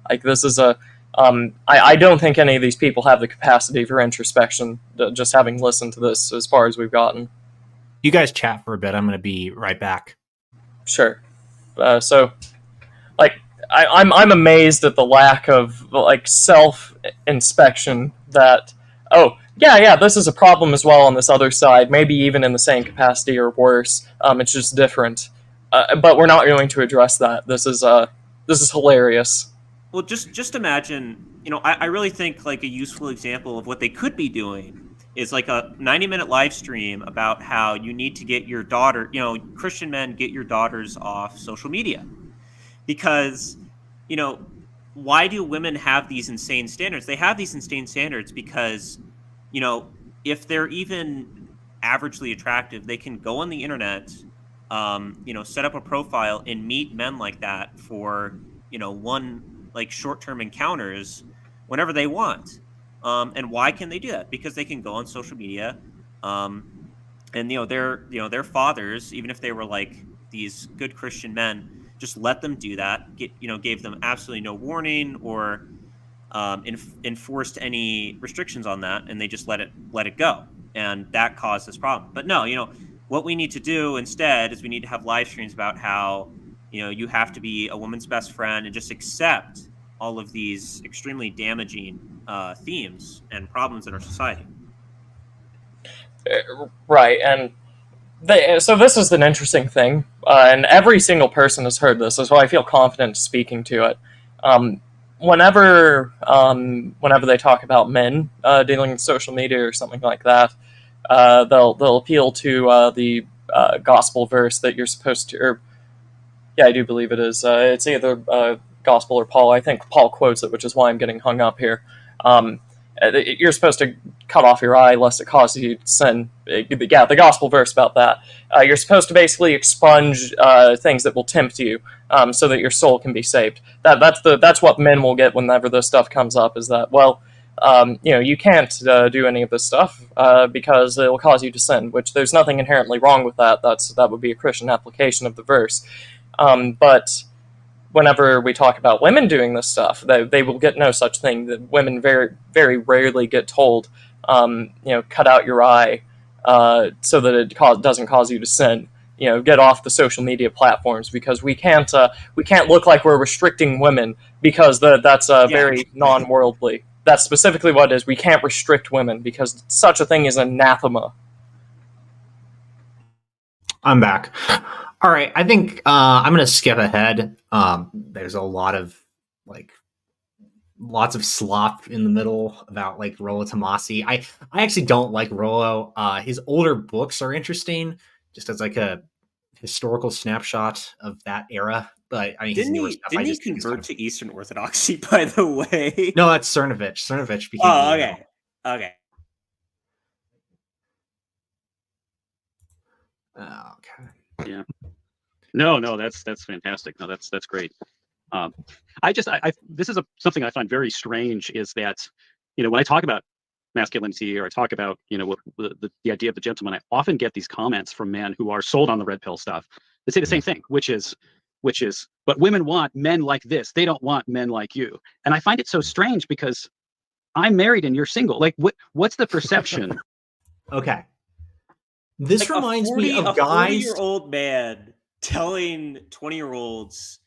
Like, this is a I don't think any of these people have the capacity for introspection, just having listened to this as far as we've gotten. You guys chat for a bit. I'm going to be right back. Sure. So, like, I'm amazed at the lack of, like, self inspection. That, oh yeah, this is a problem as well on this other side. Maybe even in the same capacity or worse. It's just different. But we're not going to address that. This is hilarious. Well, just imagine, I really think like a useful example of what they could be doing is like a 90-minute live stream about how you need to get your daughter, Christian men, get your daughters off social media. Because, why do women have these insane standards? They have these insane standards because, if they're even averagely attractive, they can go on the internet, set up a profile and meet men like that for, one, like, short-term encounters whenever they want. And why can they do that? Because they can go on social media, and their fathers, even if they were like these good Christian men, just let them do that. Gave them absolutely no warning or enforced any restrictions on that, and they just let it go, and that caused this problem. But no, what we need to do instead is we need to have live streams about how you have to be a woman's best friend and just accept all of these extremely damaging themes and problems in our society. Right, and so this is an interesting thing, and every single person has heard this, so I feel confident speaking to it. Whenever they talk about men dealing with social media or something like that, they'll appeal to the gospel verse that you're supposed to. Or, yeah, I do believe it is. It's either gospel or Paul. I think Paul quotes it, which is why I'm getting hung up here. You're supposed to cut off your eye lest it cause you to sin. Yeah, the gospel verse about that. You're supposed to basically expunge things that will tempt you, so that your soul can be saved. That's what men will get whenever this stuff comes up. Is that, well, you can't do any of this stuff because it will cause you to sin. Which there's nothing inherently wrong with that. That would be a Christian application of the verse. But whenever we talk about women doing this stuff, they will get no such thing. That women very, very rarely get told, cut out your eye so that it doesn't cause you to sin. Get off the social media platforms, because we can't look like we're restricting women, because that's very non-worldly. That's specifically what it is. We can't restrict women because such a thing is anathema. I'm back. All right, I think I'm going to skip ahead. There's a lot of lots of slop in the middle about like Rollo Tomasi. I actually don't like Rollo. His older books are interesting, just as like a historical snapshot of that era. But I mean, didn't he convert to Eastern Orthodoxy, by the way? No, that's Cernovich. Cernovich became. Oh, okay. Okay. Okay. Yeah. No, that's fantastic. No, that's great. This is something I find very strange, is that, when I talk about masculinity, or I talk about, the idea of the gentleman, I often get these comments from men who are sold on the red pill stuff. They say the same thing, which is, but women want men like this. They don't want men like you. And I find it so strange, because I'm married and you're single. Like, what's the perception? Okay. This like reminds me of guys. A 40-year-old man telling 20-year-olds,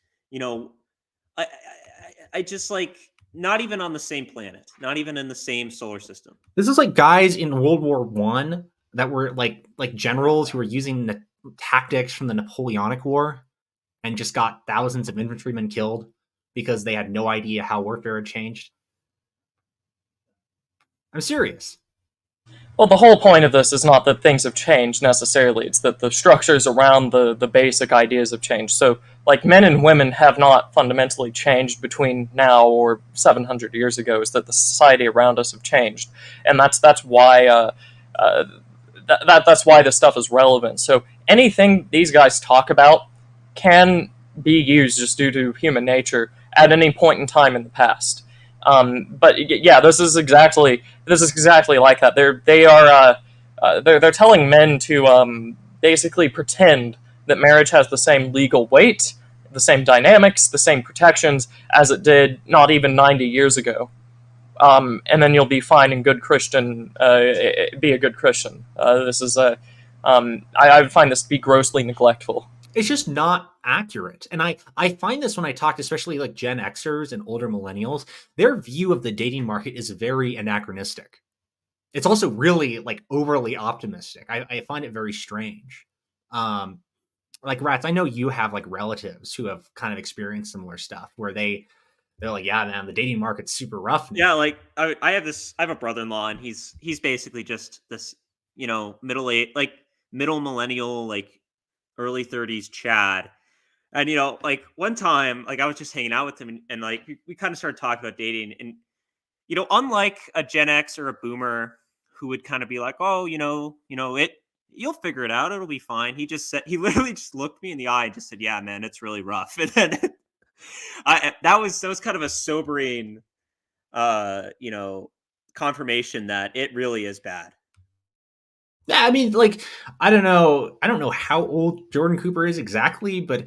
I just, like, not even on the same planet, not even in the same solar system. This is like guys in World War I that were like generals who were using the tactics from the Napoleonic War and just got thousands of infantrymen killed because they had no idea how warfare had changed. I'm serious. Well, the whole point of this is not that things have changed necessarily. It's that the structures around the basic ideas have changed. So, like, men and women have not fundamentally changed between now or 700 years ago. It's that the society around us have changed, and that's why that's why this stuff is relevant. So, anything these guys talk about can be used just due to human nature at any point in time in the past. But yeah, this is exactly like that. They're telling men to basically pretend that marriage has the same legal weight, the same dynamics, the same protections as it did not even 90 years ago. And then you'll be fine and good Christian, be a good Christian. This is I find this to be grossly neglectful. It's just not accurate. And I find this when I talk to especially like Gen Xers and older millennials, their view of the dating market is very anachronistic. It's also really like overly optimistic. I find it very strange. Like Rats, I know you have like relatives who have kind of experienced similar stuff where they're like, yeah, man, the dating market's super rough now. Yeah, like I have a brother-in-law, and he's basically just this, middle millennial, like early 30s Chad. And like one time, like I was just hanging out with him, and like we kind of started talking about dating, and unlike a Gen X or a Boomer who would kind of be like, oh, you'll figure it out, it'll be fine. He literally just looked me in the eye and just said, yeah, man, it's really rough. And then that was kind of a sobering, confirmation that it really is bad. Yeah, I mean, like, I don't know how old Jordan Cooper is exactly, but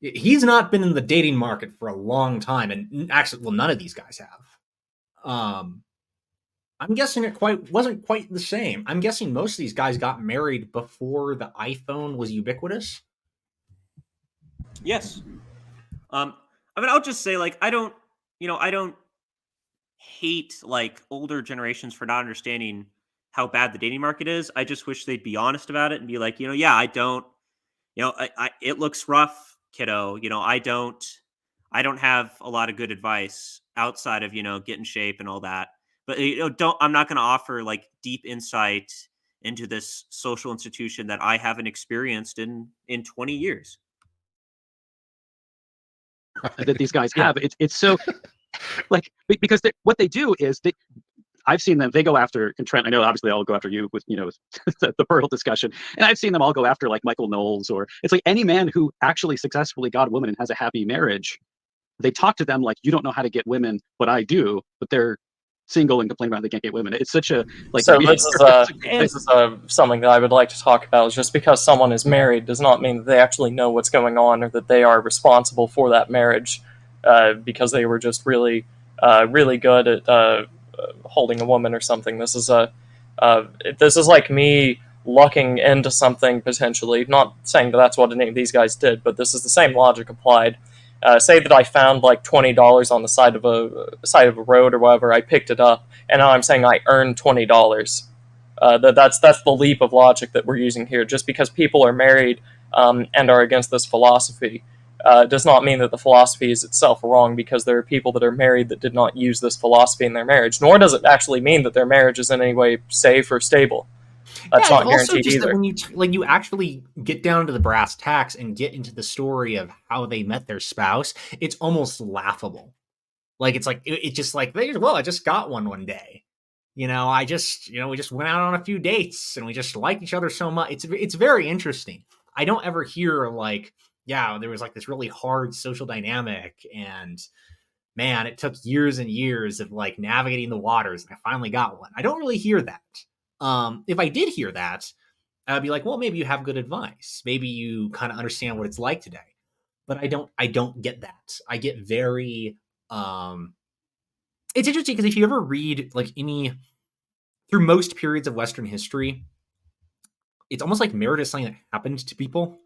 he's not been in the dating market for a long time, and actually, well, none of these guys have. I'm guessing it wasn't quite the same. I'm guessing most of these guys got married before the iPhone was ubiquitous. Yes. I mean, I'll just say, like, I don't hate like older generations for not understanding how bad the dating market is. I just wish they'd be honest about it and be like, yeah, I don't, it looks rough, kiddo. I don't have a lot of good advice outside of, get in shape and all that. But I'm not going to offer like deep insight into this social institution that I haven't experienced in 20 years. That these guys have. It's so like, because what they do is I've seen them, they go after, and Trent, I know obviously I'll go after you with, the Pearl discussion. And I've seen them all go after like Michael Knowles, or it's like any man who actually successfully got a woman and has a happy marriage. They talk to them like, you don't know how to get women, but I do, but they're single and complain about they can't get women. It's such a like. So this is something that I would like to talk about. Is just because someone is married does not mean that they actually know what's going on or that they are responsible for that marriage, because they were just really good at holding a woman or something. This is like me lucking into something potentially. Not saying that that's what any of these guys did, but this is the same logic applied. Say that I found like $20 on the side of a road or whatever. I picked it up, and now I'm saying I earned $20. That's the leap of logic that we're using here. Just because people are married and are against this philosophy does not mean that the philosophy is itself wrong, because there are people that are married that did not use this philosophy in their marriage. Nor does it actually mean that their marriage is in any way safe or stable. That's not guaranteed either. That when you actually get down to the brass tacks and get into the story of how they met their spouse, it's almost laughable. Like it's just like, I just got one day. We just went out on a few dates and we just liked each other so much. It's very interesting. I don't ever hear like, yeah, there was like this really hard social dynamic, and man, it took years and years of like navigating the waters, and I finally got one. I don't really hear that. If I did hear that, I'd be like, well, maybe you have good advice. Maybe you kind of understand what it's like today. But I don't get that. I get very, it's interesting because if you ever read like through most periods of Western history, it's almost like marriage is something that happened to people.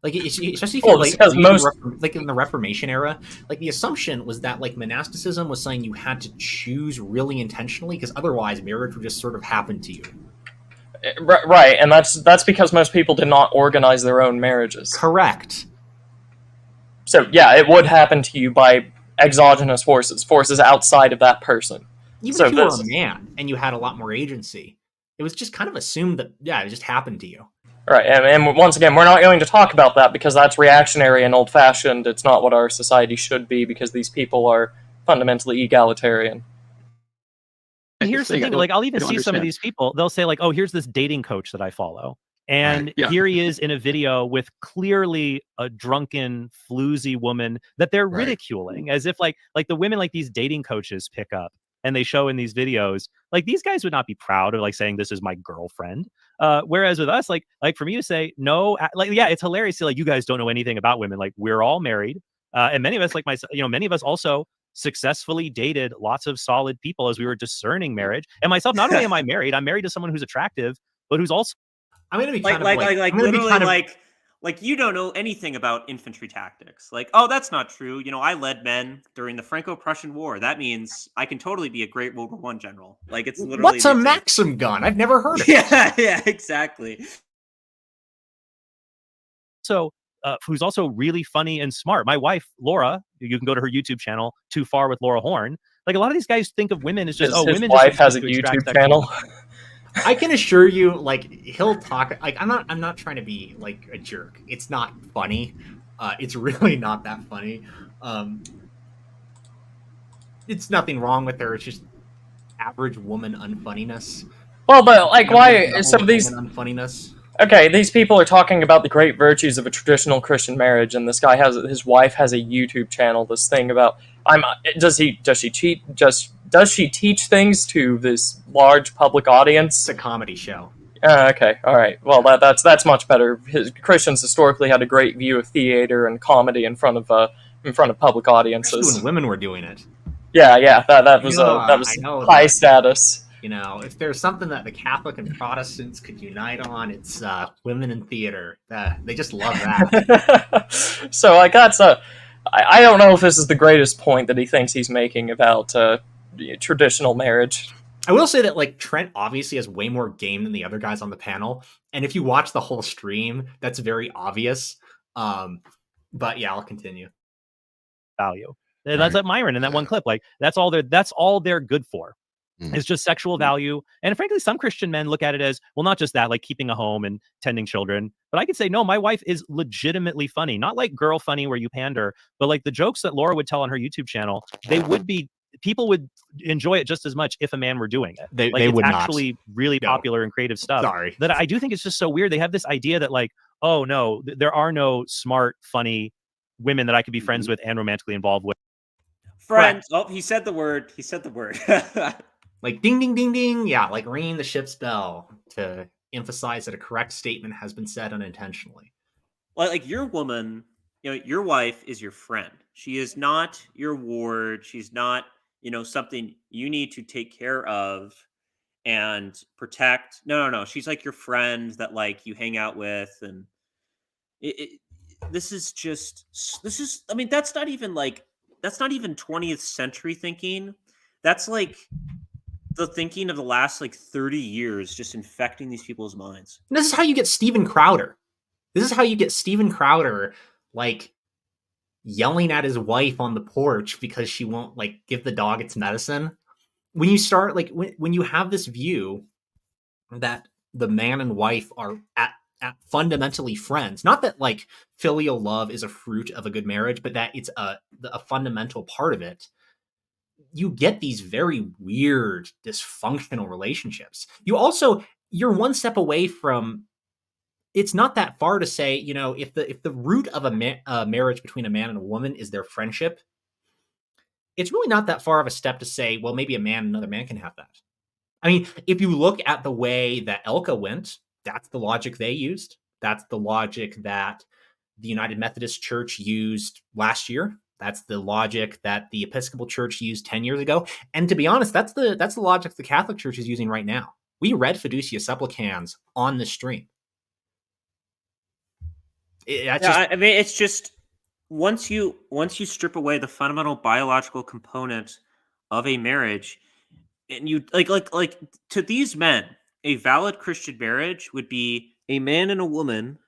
Like, especially if in the Reformation era, like the assumption was that like monasticism was something you had to choose really intentionally, because otherwise marriage would just sort of happen to you. Right, and that's because most people did not organize their own marriages. Correct. So yeah, it would happen to you by exogenous forces outside of that person. Even if you were a man and you had a lot more agency. it was just kind of assumed that, yeah, it just happened to you. Right, and once again, we're not going to talk about that because that's reactionary and old-fashioned. It's not what our society should be because these people are fundamentally egalitarian. And here's the thing, like I'll even see some of these people, they'll say like, oh, here's this dating coach that I follow. And here he is in a video with clearly a drunken, floozy woman that they're ridiculing as if like the women like these dating coaches pick up and they show in these videos, like these guys would not be proud of like saying this is my girlfriend. Whereas with us, like for me to say no, like, yeah, it's hilarious to like, you guys don't know anything about women. Like we're all married. And many of us like myself, you know, many of us also successfully dated lots of solid people as we were discerning marriage. And myself, not only am I married, I'm married to someone who's attractive, but who's also I'm gonna be like literally like you don't know anything about infantry tactics. Like, oh, that's not true. You know, I led men during the Franco-Prussian War. That means I can totally be a great World War I general. Like, it's literally what's a Maxim gun? I've never heard of it. Yeah, exactly. So who's also really funny and smart. My wife, Laura, you can go to her YouTube channel, Too Far with Laura Horn. Like a lot of these guys think of women as just, his women wife just has a YouTube channel. I can assure you, like he'll talk. Like I'm not trying to be like a jerk. It's not funny. It's really not that funny. It's nothing wrong with her. It's just average woman unfunniness. Well, but like, why? Some of these unfunniness. Okay, these people are talking about the great virtues of a traditional Christian marriage, and this guy his wife has a YouTube channel. This thing about does she teach things to this large public audience? It's a comedy show. Okay, all right. Well, that's much better. Christians historically had a great view of theater and comedy in front of public audiences. Especially when women were doing it. Yeah. That was high status. You know, if there's something that the Catholic and Protestants could unite on, it's women in theater. They just love that. So like that's I don't know if this is the greatest point that he thinks he's making about traditional marriage. I will say that like Trent obviously has way more game than the other guys on the panel, and if you watch the whole stream, that's very obvious. But yeah, I'll continue. Value. That's like Myron in that one clip. Like that's all they're good for. It's just sexual value. And frankly, some Christian men look at it as, well, not just that, like keeping a home and tending children. But I could say, no, my wife is legitimately funny. Not like girl funny where you pander, but like the jokes that Laura would tell on her YouTube channel, people would enjoy it just as much if a man were doing it. They would actually really popular and creative stuff. Sorry. That I do think it's just so weird. They have this idea that like, oh no, there are no smart, funny women that I could be friends with and romantically involved with. Friends. Oh, he said the word. Like ding, ding, ding, ding. Yeah, like ringing the ship's bell to emphasize that a correct statement has been said unintentionally. Like your woman, you know, your wife is your friend. She is not your ward. She's not, you know, something you need to take care of and protect. No. She's like your friend that like you hang out with. And this is, I mean, that's not even 20th century thinking. That's like the thinking of the last like 30 years just infecting these people's minds. And this is how you get Steven Crowder. This is how you get Steven Crowder like yelling at his wife on the porch because she won't like give the dog its medicine. When you start like when you have this view that the man and wife are at fundamentally friends, not that like filial love is a fruit of a good marriage, but that it's a fundamental part of it. You get these very weird, dysfunctional relationships. You're one step away from. It's not that far to say, you know, if the root of a marriage between a man and a woman is their friendship, it's really not that far of a step to say, well, maybe a man and another man can have that. I mean, if you look at the way that Elka went, that's the logic they used. That's the logic that the United Methodist Church used last year. That's the logic that the Episcopal Church used 10 years ago. And to be honest, that's the logic the Catholic Church is using right now. We read Fiducia Supplicans on the stream. I mean, it's just once you strip away the fundamental biological component of a marriage, and you like to these men, a valid Christian marriage would be a man and a woman,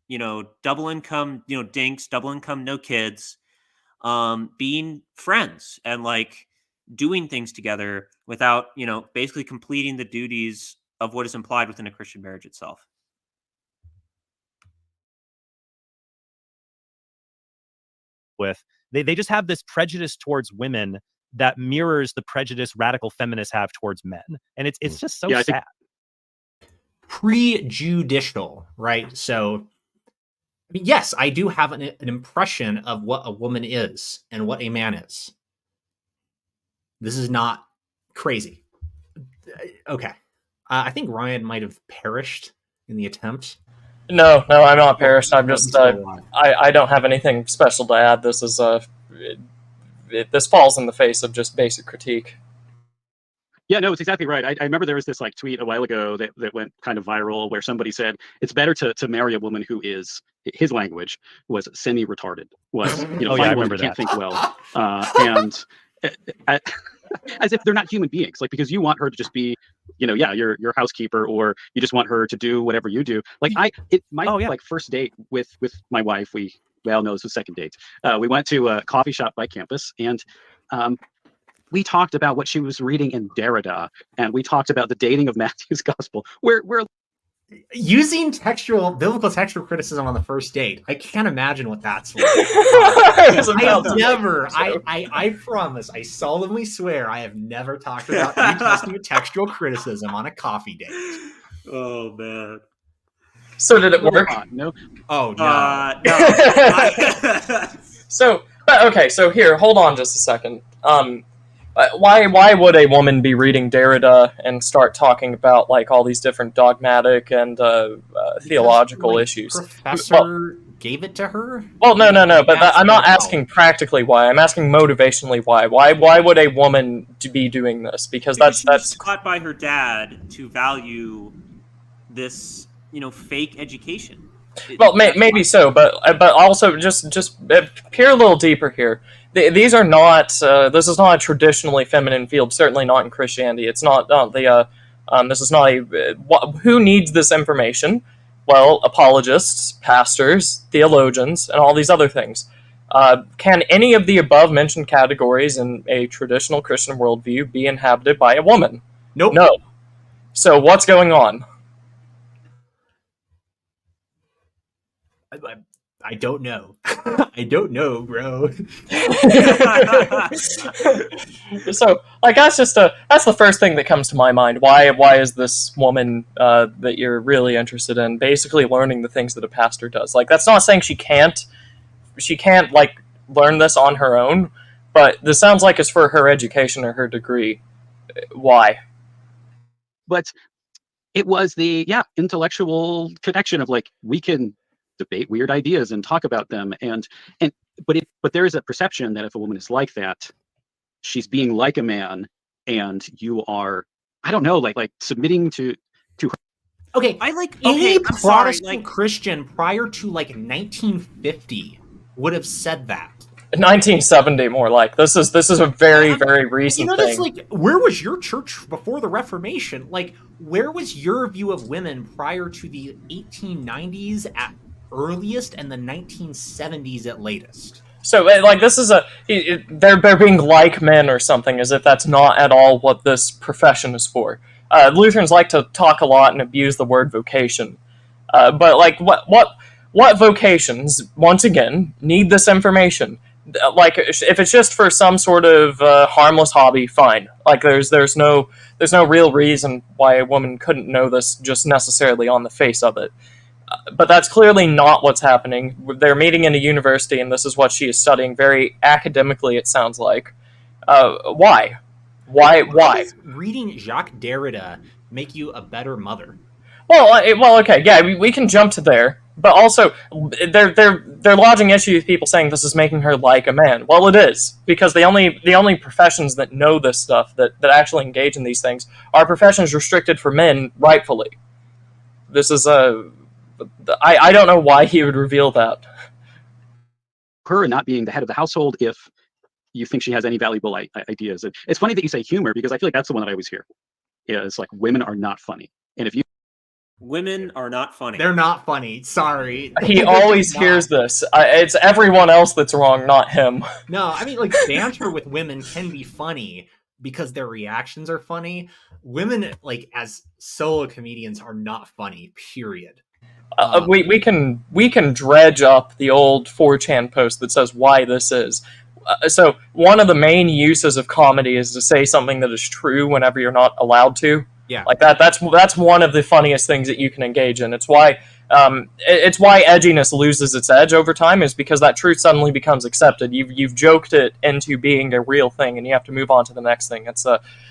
you know, double income, you know, dinks, double income, no kids, being friends and like doing things together without, basically completing the duties of what is implied within a Christian marriage itself. With they just have this prejudice towards women that mirrors the prejudice radical feminists have towards men, and it's just so sad. Prejudicial, right? So, I mean, yes, I do have an impression of what a woman is and what a man is. This is not crazy. Okay. I think Ryan might have perished in the attempt. No, I'm not perished. I'm just I don't have anything special to add. This is this falls in the face of just basic critique. Yeah, no, it's exactly right. I remember there was this like tweet a while ago that went kind of viral where somebody said it's better to marry a woman who is, his language was semi-retarded, was I remember can't think well, and as if they're not human beings, like, because you want her to just be, your housekeeper, or you just want her to do whatever you do. Like like first date with my wife, no, this was second date. We went to a coffee shop by campus, and we talked about what she was reading in Derrida, and we talked about the dating of Matthew's gospel. We're using biblical textual criticism on the first date. I can't imagine what that's like. I promise, I solemnly swear, I have never talked about New Testament textual criticism on a coffee date. Oh man. So did it work? No. Oh no. No. So here, hold on just a second. Why would a woman be reading Derrida and start talking about like all these different dogmatic and theological issues? Professor gave it to her? Well, no. But I'm not asking practically why. I'm asking motivationally why. Why would a woman be doing this? Because she was that's taught by her dad to value this, fake education. Well, maybe so, but also just peer a little deeper here. These are not. This is not a traditionally feminine field. Certainly not in Christianity. It's not this is not a. Who needs this information? Well, apologists, pastors, theologians, and all these other things. Can any of the above-mentioned categories in a traditional Christian worldview be inhabited by a woman? Nope. No. So what's going on? I don't know. I don't know, bro. So, like, that's the first thing that comes to my mind. Why is this woman that you're really interested in basically learning the things that a pastor does? Like, that's not saying she can't like learn this on her own, but this sounds like it's for her education or her degree. Why? But it was the intellectual connection of like, we can debate weird ideas and talk about them, but there is a perception that if a woman is like that, she's being like a man, and you are, I don't know, like submitting to her. Okay, any Protestant Christian prior to like 1950 would have said that. 1970, more like. This is a very recent thing. That's like, where was your church before the Reformation? Like, where was your view of women prior to the 1890s at earliest and the 1970s at latest? So, like, this is they're being like men or something, as if that's not at all what this profession is for. Lutherans like to talk a lot and abuse the word vocation, but like, what vocations, once again, need this information? Like, if it's just for some sort of harmless hobby, fine. Like, there's no real reason why a woman couldn't know this just necessarily on the face of it. But that's clearly not what's happening. They're meeting in a university, and this is what she is studying very academically, it sounds like. Why? Why? Does reading Jacques Derrida make you a better mother? Well, okay, yeah, we can jump to there. But also, they're lodging issue with people saying this is making her like a man. Well, it is, because the only professions that know this stuff, that actually engage in these things, are professions restricted for men, rightfully. This is I don't know why he would reveal that. Her not being the head of the household, if you think she has any valuable ideas. It's funny that you say humor, because I feel like that's the one that I always hear. Yeah, it's like, women are not funny. And if you... Women are not funny. They're not funny. Sorry. He always hears this. It's everyone else that's wrong, not him. No, I mean, like, banter with women can be funny, because their reactions are funny. Women, like as solo comedians, are not funny. Period. We can dredge up the old 4chan post that says why this is. So one of the main uses of comedy is to say something that is true whenever you're not allowed to. Yeah. Like that's one of the funniest things that you can engage in. It's why edginess loses its edge over time, is because that truth suddenly becomes accepted. You've joked it into being a real thing, and you have to move on to the next thing. It's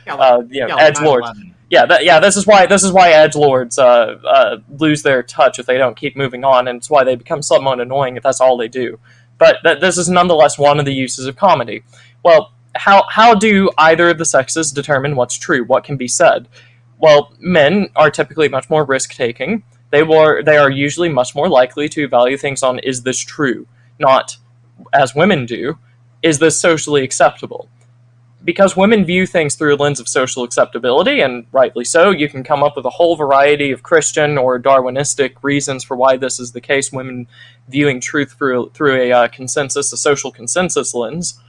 edgelords. 9/11. This is why edgelords lose their touch if they don't keep moving on, and it's why they become somewhat annoying if that's all they do. But this is nonetheless one of the uses of comedy. Well, how do either of the sexes determine what's true? What can be said? Well, men are typically much more risk-taking. They are usually much more likely to value things on, is this true? Not, as women do, is this socially acceptable? Because women view things through a lens of social acceptability, and rightly so, you can come up with a whole variety of Christian or Darwinistic reasons for why this is the case, women viewing truth through a social consensus lens.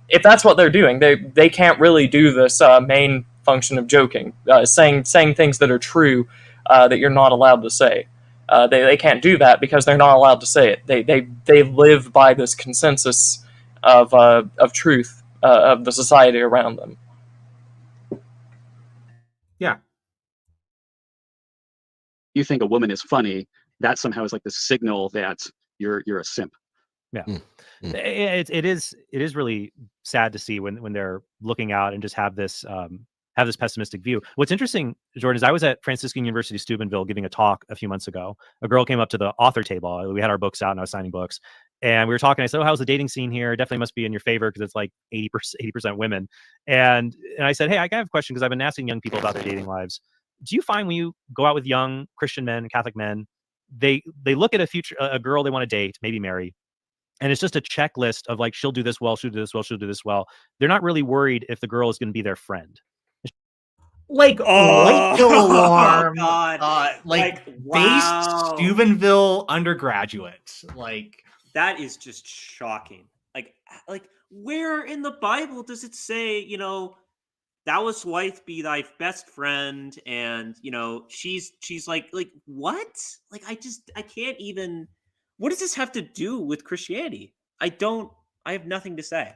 If that's what they're doing, they can't really do this main function of joking, saying things that are true that you're not allowed to say. They can't do that because they're not allowed to say it. They live by this consensus of truth of the society around them. Yeah. You think a woman is funny, that somehow is like the signal that you're a simp. Yeah. It is really sad to see when they're looking out and just have this pessimistic view. What's interesting, Jordan, is I was at Franciscan University Steubenville giving a talk a few months ago. A girl came up to the author table. We had our books out and I was signing books. And we were talking. I said, "Oh, how's the dating scene here? It definitely must be in your favor because it's like 80% women." And I said, "Hey, I have a question because I've been asking young people about their dating lives. Do you find when you go out with young Christian men, Catholic men, they look at a girl they want to date, maybe marry, and it's just a checklist of like, she'll do this well, she'll do this well, she'll do this well. They're not really worried if the girl is going to be their friend." Like white pill alarm, God. like wow. based Steubenville undergraduate, like that is just shocking. Like where in the Bible does it say, thou wast wife be thy best friend, and she's like what? Like I can't even. What does this have to do with Christianity? I have nothing to say.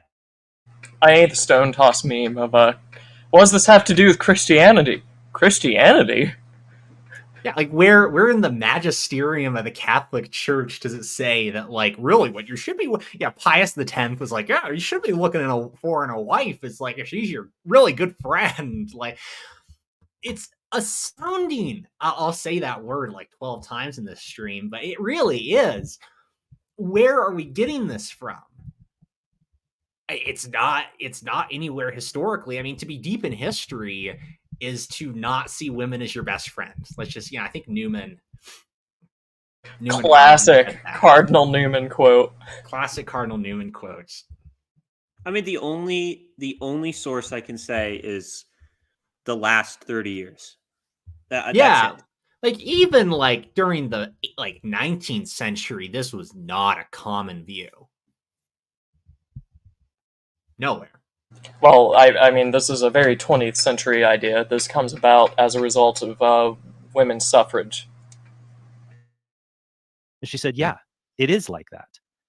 I ate the stone toss meme of what does this have to do with Christianity? Christianity? Yeah, like where in the magisterium of the Catholic Church does it say that, like, really what you should be? Yeah, Pius X was like, yeah, you should be looking for in a wife. It's like if she's your really good friend. Like, it's astounding. I'll say that word like 12 times in this stream, but it really is. Where are we getting this from? It's not anywhere historically. I mean, to be deep in history is to not see women as your best friend. Let's just, I think Newman classic Cardinal Newman quote. Classic Cardinal Newman quotes. I mean, the only source I can say is the last 30 years. That's it. Like even like during the 19th century, this was not a common view. Nowhere. Well, I mean, this is a very 20th century idea. This comes about as a result of women's suffrage. And she said, yeah, it is like that.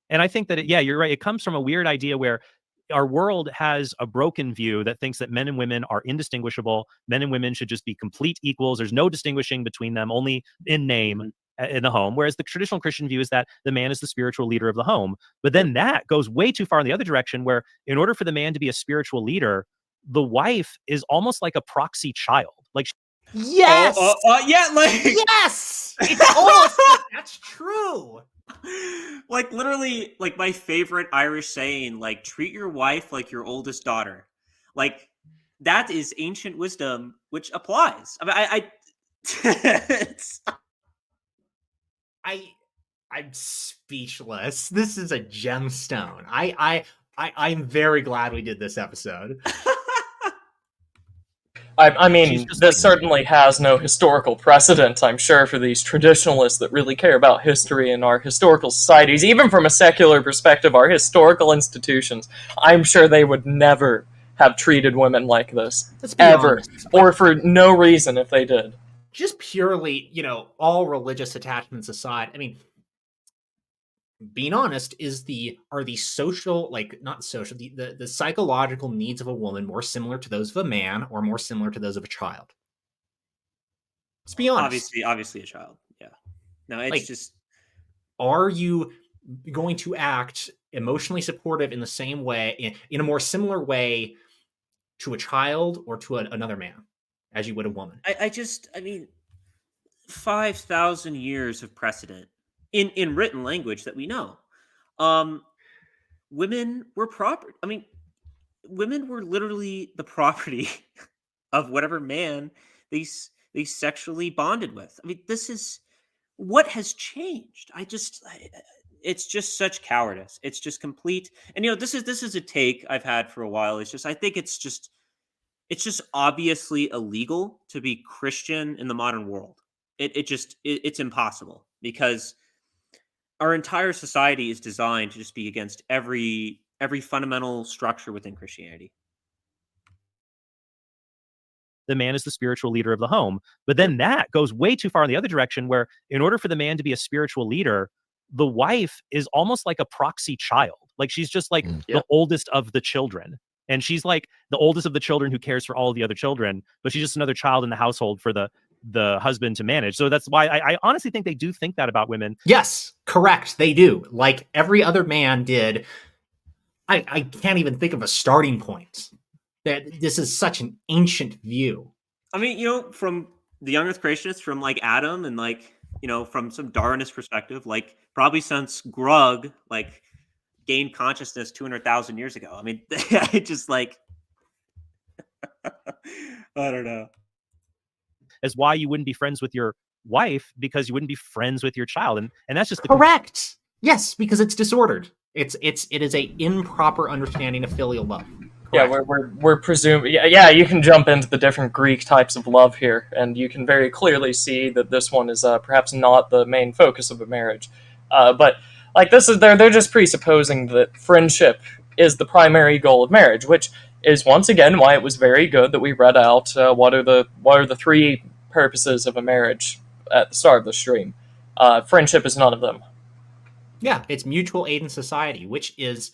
And I think that, you're right. It comes from a weird idea where our world has a broken view that thinks that men and women are indistinguishable. Men and women should just be complete equals. There's no distinguishing between them, only in name in the home. Whereas the traditional Christian view is that the man is the spiritual leader of the home. But then that goes way too far in the other direction, where in order for the man to be a spiritual leader, the wife is almost like a proxy child. Like, yes, yes, it's almost like that's true. Like literally, like my favorite Irish saying, like, treat your wife like your oldest daughter. Like, that is ancient wisdom, which applies. I mean, I'm speechless. This is a gemstone. I'm very glad we did this episode. I mean, this certainly has no historical precedent, I'm sure, for these traditionalists that really care about history and our historical societies. Even from a secular perspective, our historical institutions, I'm sure they would never have treated women like this Let's be ever, honest. or for no reason if they did. Just purely, all religious attachments aside, I mean, being honest, are the social, like not social, the psychological needs of a woman more similar to those of a man or more similar to those of a child? Let's be honest. Obviously a child. Yeah. No, it's Like, just, are you going to act emotionally supportive in the same way, in a more similar way to a child or to another man as you would a woman? I mean, 5,000 years of precedent in written language that we know. Um, women were property. I mean, women were literally the property of whatever man they sexually bonded with. I mean, this is what has changed. It's just such cowardice. It's just complete. And this is a take I've had for a while. It's just I think it's just obviously illegal to be Christian in the modern world. It's impossible because our entire society is designed to just be against every fundamental structure within Christianity. The man is the spiritual leader of the home. But then that goes way too far in the other direction, where in order for the man to be a spiritual leader, the wife is almost like a proxy child. Like she's just like the oldest of the children. And she's like the oldest of the children who cares for all of the other children, but she's just another child in the household for the husband to manage. So that's why I honestly think they do think that about women. Yes, correct. They do. Like every other man did. I can't even think of a starting point. That this is such an ancient view. I mean, from the young earth creationists, from like Adam, and like, from some Darwinist perspective, like probably since Grug, like gained consciousness 200,000 years ago. I mean, I just like, I don't know. Is why you wouldn't be friends with your wife, because you wouldn't be friends with your child. And that's just correct. Yes, because it's disordered. It is a improper understanding of filial love. Correct. Yeah, we're presuming. Yeah, you can jump into the different Greek types of love here, and you can very clearly see that this one is perhaps not the main focus of a marriage. But like this is they're just presupposing that friendship is the primary goal of marriage, which is once again why it was very good that we read out what are the three purposes of a marriage at the start of the stream. Friendship is none of them. Yeah, it's mutual aid in society, which is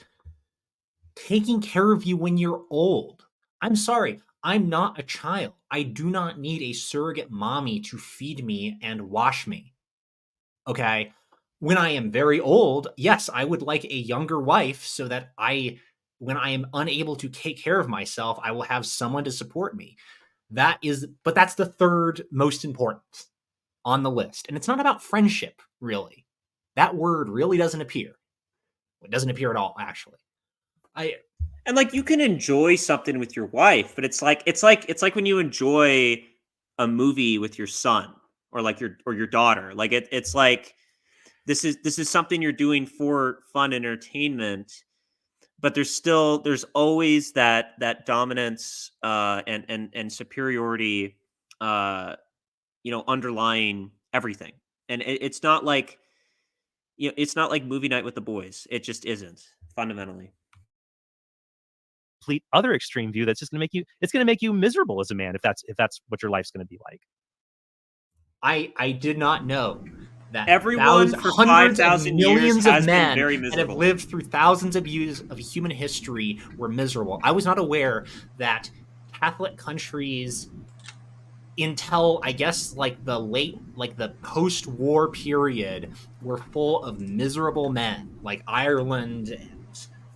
taking care of you when you're old. I'm sorry, I'm not a child. I do not need a surrogate mommy to feed me and wash me. Okay? When I am very old, yes, I would like a younger wife so that when I am unable to take care of myself, I will have someone to support me. But that's the third most important on the list. And it's not about friendship, really. That word really doesn't appear. It doesn't appear at all, actually. And like you can enjoy something with your wife, but it's like when you enjoy a movie with your son or like your daughter. Like it's like this is something you're doing for fun entertainment, but there's always that dominance and superiority underlying everything. And it's not like it's not like movie night with the boys. It just isn't fundamentally. Complete other extreme view that's just going to make you miserable as a man if that's what your life's going to be like. I did not know that everyone for hundreds 5,000 of millions years of men very that have lived through thousands of years of human history were miserable. I was not aware that Catholic countries until I guess like the post-war period were full of miserable men, like Ireland and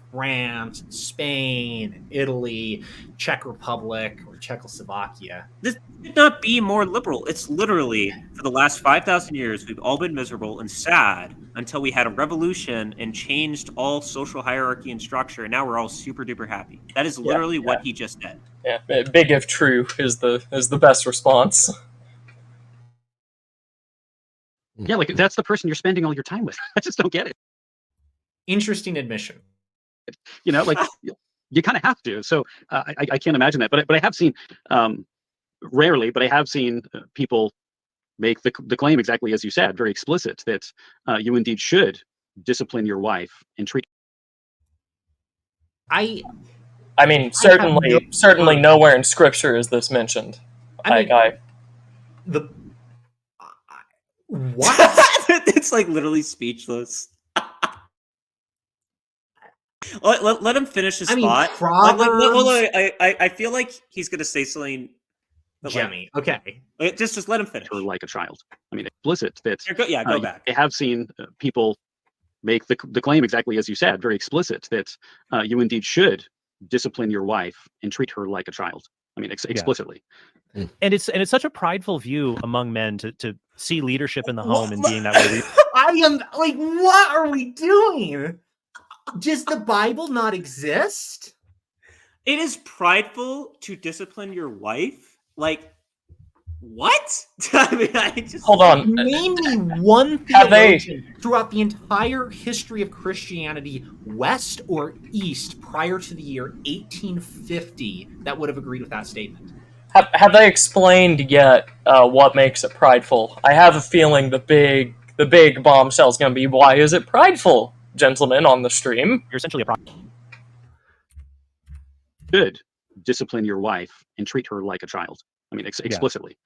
France, Spain, Italy, Czech Republic, or Czechoslovakia. This could not be more liberal. It's literally, for the last 5,000 years, we've all been miserable and sad until we had a revolution and changed all social hierarchy and structure, and now we're all super duper happy. That is literally what he just said. Yeah, big if true is the best response. Yeah, like that's the person you're spending all your time with. I just don't get it. Interesting admission. Like you kind of have to. So I can't imagine that. But I have seen, rarely, but I have seen people make the claim exactly as you said, very explicit, that you indeed should discipline your wife and treat. I mean, I have no certainly clue. nowhere in Scripture is this mentioned. I mean, I the what? It's like literally speechless. Let him finish his I mean, thought. Proverbs. I feel like he's gonna say something. But Jemmy, okay. just let him finish. Her like a child. I mean, explicit that Go back. I have seen people make the claim exactly as you said, very explicit, that you indeed should discipline your wife and treat her like a child. I mean, explicitly. And it's such a prideful view among men to see leadership in the home and being that way. I am like, what are we doing? Does the Bible not exist? It is prideful to discipline your wife. Like, what? I mean, I just hold on. Name me one Have they- theologian throughout the entire history of Christianity, West or East, prior to the year 1850, that would have agreed with that statement. Have they explained yet what makes it prideful? I have a feeling the big bombshell is going to be, why is it prideful, gentlemen, on the stream? You're essentially a Should discipline your wife and treat her like a child. I mean, explicitly.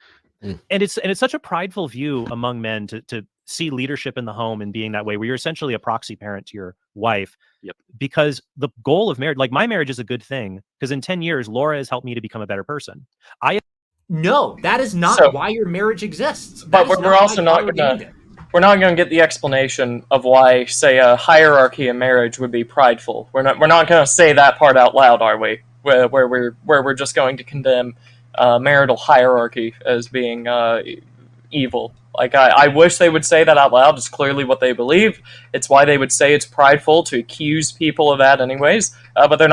and it's such a prideful view among men to see leadership in the home and being that way, where you're essentially a proxy parent to your wife. Yep. Because the goal of marriage, like my marriage is a good thing, because in 10 years, Laura has helped me to become a better person. No, that is not So- why your marriage exists. But That is we're also why not God gonna- ordained it. We're not going to get the explanation of why, say, a hierarchy in marriage would be prideful. We're not going to say that part out loud, are we? Where we're just going to condemn marital hierarchy as being evil. Like, I wish they would say that out loud. It's clearly what they believe. It's why they would say it's prideful to accuse people of that anyways. But they're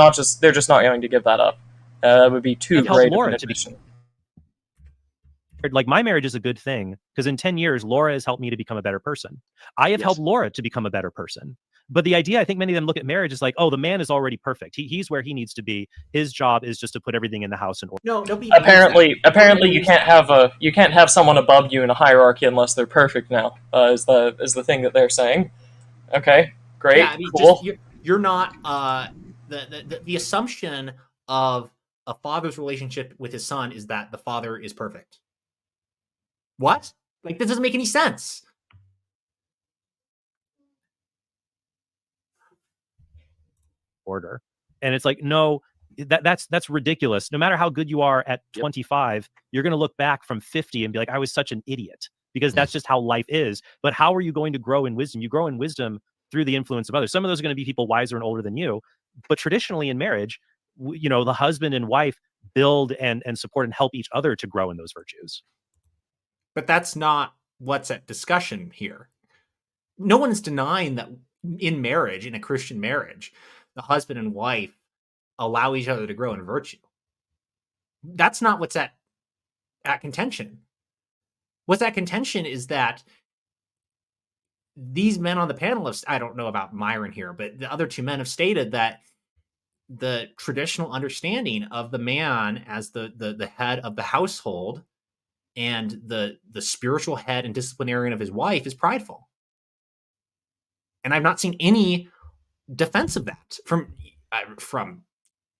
just not going to give that up. It would be too It helped great of Laura an to be- admission. Like my marriage is a good thing, because in 10 years, Laura has helped me to become a better person. I have Yes. helped Laura to become a better person. But the idea, I think many of them look at marriage as like, oh, the man is already perfect. He's where he needs to be. His job is just to put everything in the house in order. No, nobody. Apparently, you can't have someone above you in a hierarchy unless they're perfect. Now, is the thing that they're saying? Okay, great, Yeah, I mean, cool. just, you're not the assumption of a father's relationship with his son is that the father is perfect. What? Like, this doesn't make any sense. Order. And it's like, no, that's ridiculous. No matter how good you are at 25, you're going to look back from 50 and be like, I was such an idiot, because that's just how life is. But how are you going to grow in wisdom? You grow in wisdom through the influence of others. Some of those are going to be people wiser and older than you. But traditionally in marriage, the husband and wife build and support and help each other to grow in those virtues. But that's not what's at discussion here. No one's denying that in marriage, in a Christian marriage, the husband and wife allow each other to grow in virtue. That's not what's at contention. What's at contention is that these men on the panel have, I don't know about Myron here, but the other two men have stated that the traditional understanding of the man as the head of the household and the spiritual head and disciplinarian of his wife is prideful. And I've not seen any defense of that from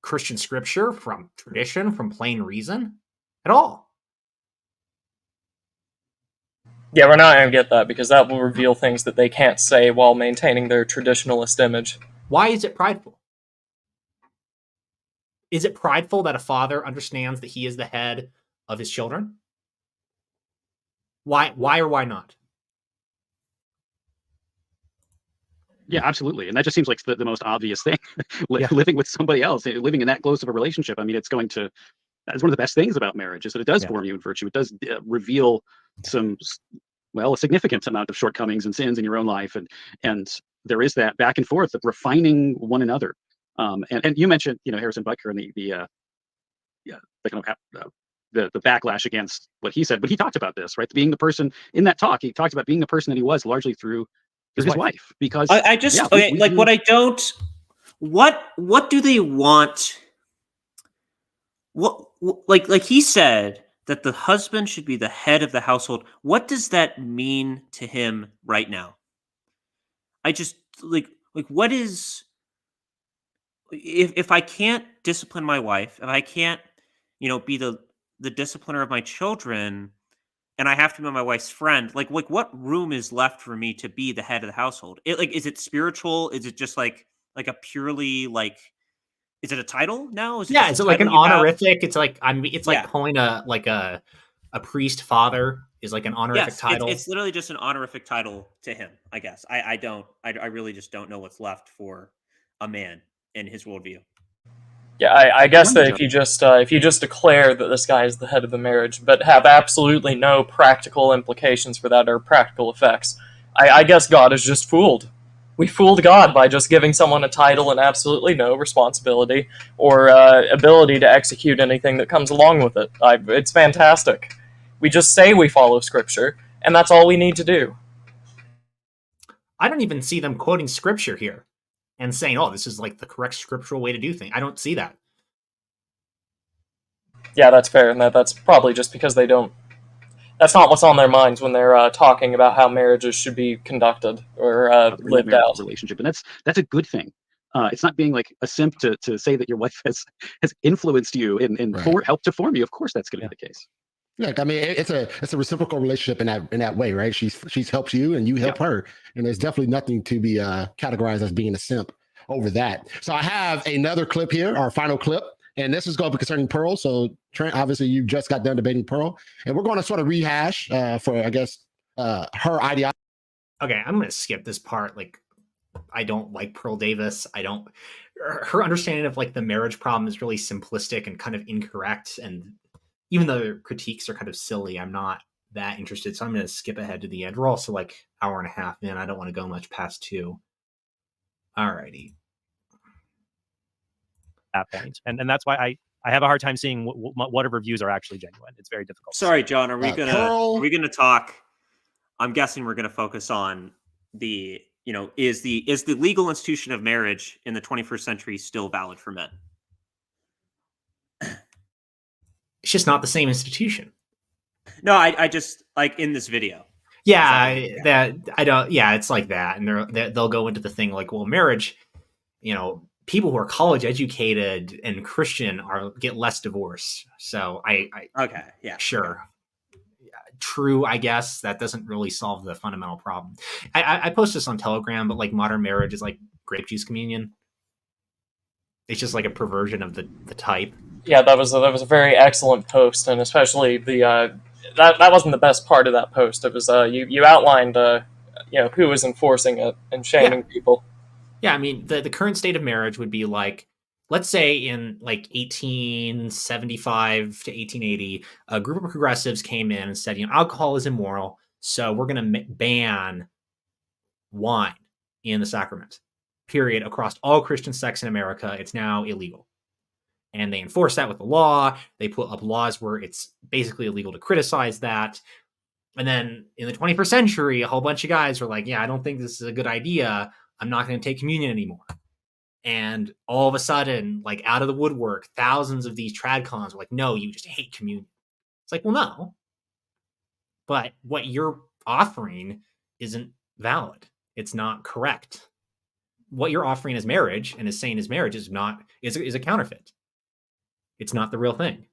Christian scripture, from tradition, from plain reason at all. Yeah, we're not going to get that, because that will reveal things that they can't say while maintaining their traditionalist image. Why is it prideful? Is it prideful that a father understands that he is the head of his children? Why or why not? Yeah, absolutely. And that just seems like the most obvious thing. Yeah. Living with somebody else, living in that close of a relationship. I mean, that's one of the best things about marriage, is that it does form you in virtue. It does reveal a significant amount of shortcomings and sins in your own life. And there is that back and forth of refining one another. And you mentioned, Harrison Butker and the backlash against what he said, but he talked about this, right? Being the person in that talk, he talked about being the person that he was largely through his wife. Because I just what I don't. What do they want? What like he said that the husband should be the head of the household. What does that mean to him right now? I just like what is if I can't discipline my wife, if I can't, be the discipliner of my children, and I have to be my wife's friend, like what room is left for me to be the head of the household? Is it spiritual? Is it just like a purely like, is it a title now? Is it Yeah, just a is it like an title you have? honorific? It's like it's like Yeah. calling a priest father is like an honorific Yes, title. it's literally just an honorific title to him, I guess. I really just don't know what's left for a man in his worldview. Yeah, I guess that Wonderful. if you just declare that this guy is the head of the marriage, but have absolutely no practical implications for that or practical effects, I guess God is just fooled. We fooled God by just giving someone a title and absolutely no responsibility or ability to execute anything that comes along with it. It's fantastic. We just say we follow Scripture, and that's all we need to do. I don't even see them quoting scripture here and saying, "Oh, this is like the correct scriptural way to do things." I don't see that. Yeah, that's fair, and that's probably just because they don't. That's not what's on their minds when they're talking about how marriages should be conducted or In that lived out. relationship, and that's a good thing. It's not being like a simp to say that your wife has influenced you and Right. helped to form you. Of course, that's going to Yeah. be the case. Look, I mean, it's a reciprocal relationship in that way, right? She's helped you and you help her, and there's definitely nothing to be categorized as being a simp over that. So I have another clip here, our final clip, and this is going to be concerning Pearl. So Trent, obviously, you just got done debating Pearl, and we're going to sort of rehash for I guess her ideology. Okay, I'm gonna skip this part. Like, I don't like Pearl Davis. I don't. Her understanding of like the marriage problem is really simplistic and kind of incorrect. And even though her critiques are kind of silly, I'm not that interested. So I'm gonna skip ahead to the end. We're also like hour and a half in. I don't want to go much past 2. Alrighty. That point, and that's why I have a hard time seeing what of her views are actually genuine. It's very difficult. Sorry, John. Are we Pearl- gonna talk? I'm guessing we're gonna focus on the is the legal institution of marriage in the 21st century still valid for men? It's just not the same institution. No, I just like in this video. Yeah, that I don't. Yeah, it's like that, and they'll go into the thing like, well, marriage. People who are college educated and Christian get less divorce. So Okay, yeah, sure. True, I guess that doesn't really solve the fundamental problem. I post this on Telegram, but like modern marriage is like grape juice communion. It's just like a perversion of the type. Yeah, that was a very excellent post, and especially the that wasn't the best part of that post. It was you outlined who was enforcing it and shaming people. Yeah, I mean the current state of marriage would be like, let's say in like 1875 to 1880, a group of progressives came in and said, alcohol is immoral, so we're going to ban wine in the sacrament. Period. Across all Christian sects in America, it's now illegal. And they enforce that with the law. They put up laws where it's basically illegal to criticize that. And then in the 21st century, a whole bunch of guys were like, yeah, I don't think this is a good idea. I'm not going to take communion anymore. And all of a sudden, like out of the woodwork, thousands of these Tradcons were like, no, you just hate communion. It's like, well, no. But what you're offering isn't valid. It's not correct. What you're offering as marriage and is saying is marriage is a counterfeit. It's not the real thing.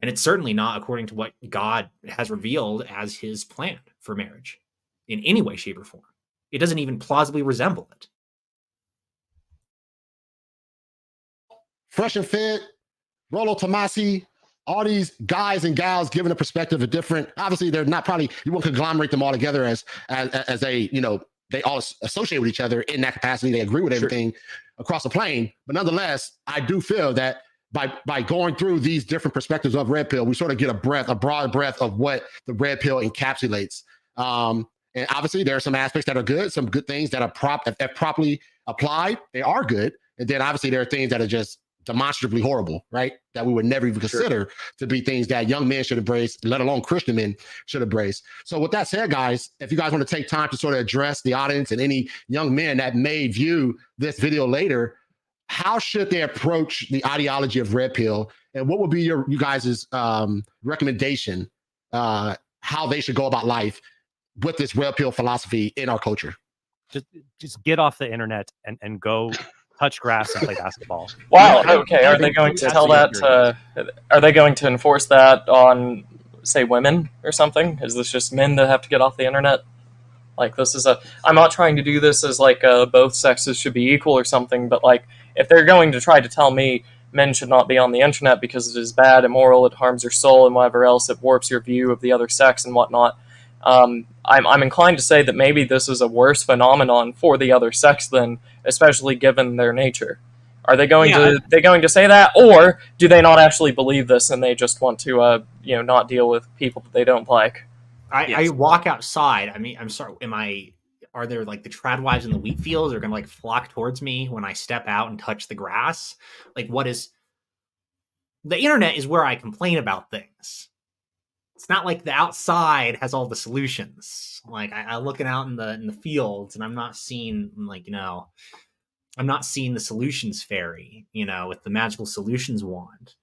And it's certainly not according to what God has revealed as his plan for marriage in any way, shape, or form. It doesn't even plausibly resemble it. Fresh and Fit, Rollo Tomasi, all these guys and gals giving a perspective of different. Obviously, they're not probably, you won't conglomerate them all together as they they all associate with each other in that capacity. They agree with everything across the plane. But nonetheless, I do feel that by going through these different perspectives of Red Pill, we sort of get a broad breadth of what the Red Pill encapsulates. And obviously, there are some aspects that are good, some good things that are properly applied. They are good. And then obviously, there are things that are just demonstrably horrible, right? That we would never even consider to be things that young men should embrace, let alone Christian men should embrace. So with that said, guys, if you guys want to take time to sort of address the audience and any young men that may view this video later, how should they approach the ideology of Red Pill? And what would be you guys' recommendation, how they should go about life with this Red Pill philosophy in our culture? Just get off the internet and go touch grass and play basketball. Wow. Yeah, Okay. Are they going to That's tell the that? experience. Are they going to enforce that on, say, women or something? Is this just men that have to get off the internet? Like, this is a. I'm not trying to do this as like both sexes should be equal or something, but like, if they're going to try to tell me men should not be on the internet because it is bad, immoral, it harms your soul, and whatever else, it warps your view of the other sex and whatnot. I'm inclined to say that maybe this is a worse phenomenon for the other sex then, especially given their nature. Are they going to say that, or do they not actually believe this and they just want to not deal with people that they don't like? I walk outside. I mean, I'm sorry. Are there like the tradwives in the wheat fields are going to like flock towards me when I step out and touch the grass? Like, what is the internet is where I complain about things. It's not like the outside has all the solutions. Like I'm looking out in the fields and I'm not seeing I'm not seeing the solutions fairy, with the magical solutions wand.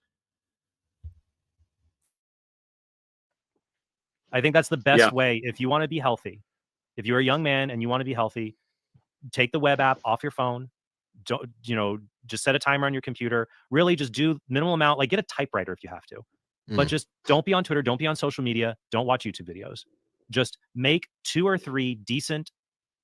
I think that's the best way if you want to be healthy. If you're a young man and you want to be healthy, take the web app off your phone. Don't, just set a timer on your computer. Really just do minimal amount, like get a typewriter if you have to. But just don't be on Twitter, don't be on social media, don't watch YouTube videos. Just make 2 or 3 decent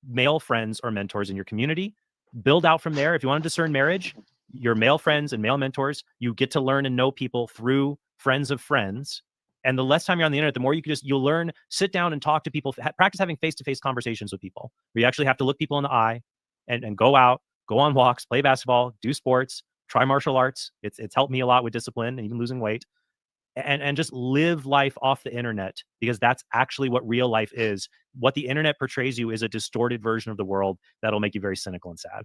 male friends or mentors in your community. Build out from there. If you want to discern marriage, your male friends and male mentors, you get to learn and know people through friends of friends. And the less time you're on the internet, the more you'll learn, sit down and talk to people, practice having face-to-face conversations with people where you actually have to look people in the eye and go out, go on walks, play basketball, do sports, try martial arts. It's helped me a lot with discipline and even losing weight. And just live life off the internet, because that's actually what real life is. What the internet portrays you is a distorted version of the world that'll make you very cynical and sad.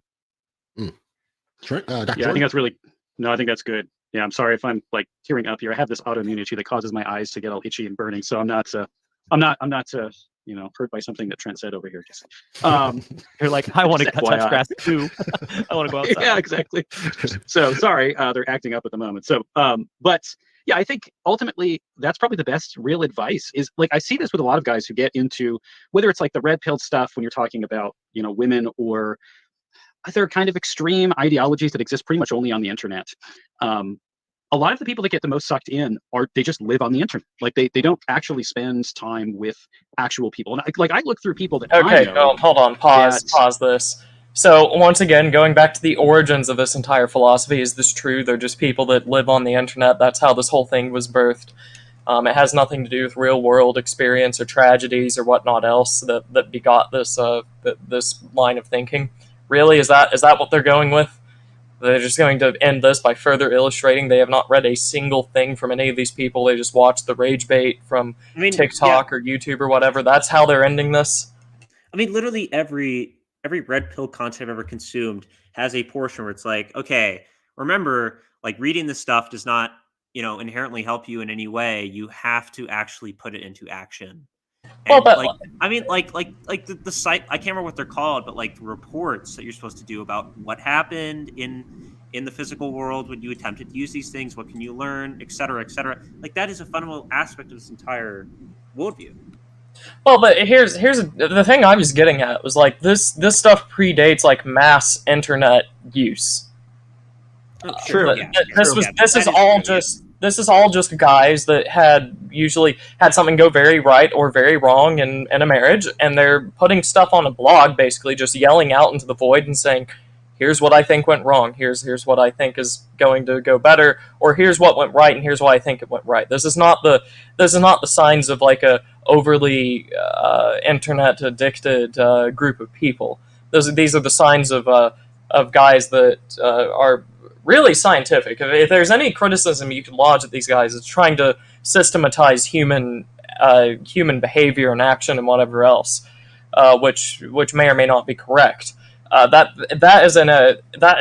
Trent, I think that's really, no, I think that's good. Yeah, I'm sorry if I'm like tearing up here. I have this autoimmune issue that causes my eyes to get all itchy and burning. So I'm not hurt by something that Trent said over here. You're like, I want to touch grass too. I want to go outside. Yeah, exactly. So sorry, they're acting up at the moment. So, but yeah, I think ultimately that's probably the best real advice is like, I see this with a lot of guys who get into, whether it's like the red pill stuff when you're talking about, women, or other kind of extreme ideologies that exist pretty much only on the internet. A lot of the people that get the most sucked in they just live on the internet. Like they don't actually spend time with actual people. And I look through people that I know. Hold on, pause this. So once again, going back to the origins of this entire philosophy, is this true? They're just people that live on the internet. That's how this whole thing was birthed. It has nothing to do with real world experience or tragedies or whatnot else that begot this this line of thinking. Really, is that what they're going with? They're just going to end this by further illustrating they have not read a single thing from any of these people. They just watched the rage bait from TikTok or YouTube or whatever. That's how they're ending this. I mean, literally every red pill content I've ever consumed has a portion where it's like, okay, remember, like reading this stuff does not, inherently help you in any way. You have to actually put it into action. And the site, I can't remember what they're called, but like the reports that you're supposed to do about what happened in the physical world when you attempted to use these things, what can you learn, et cetera, et cetera. Like that is a fundamental aspect of this entire worldview. Well, but here's the thing I was getting at was like this stuff predates like mass internet use. True. This is all just guys that had usually had something go very right or very wrong in a marriage, and they're putting stuff on a blog, basically just yelling out into the void and saying, here's what I think went wrong, here's what I think is going to go better, or here's what went right and here's why I think it went right. This is not the signs of like a overly internet addicted group of people. These are the signs of guys that are really scientific. If there's any criticism you can lodge at these guys, it's trying to systematize human behavior and action and whatever else, which may or may not be correct. That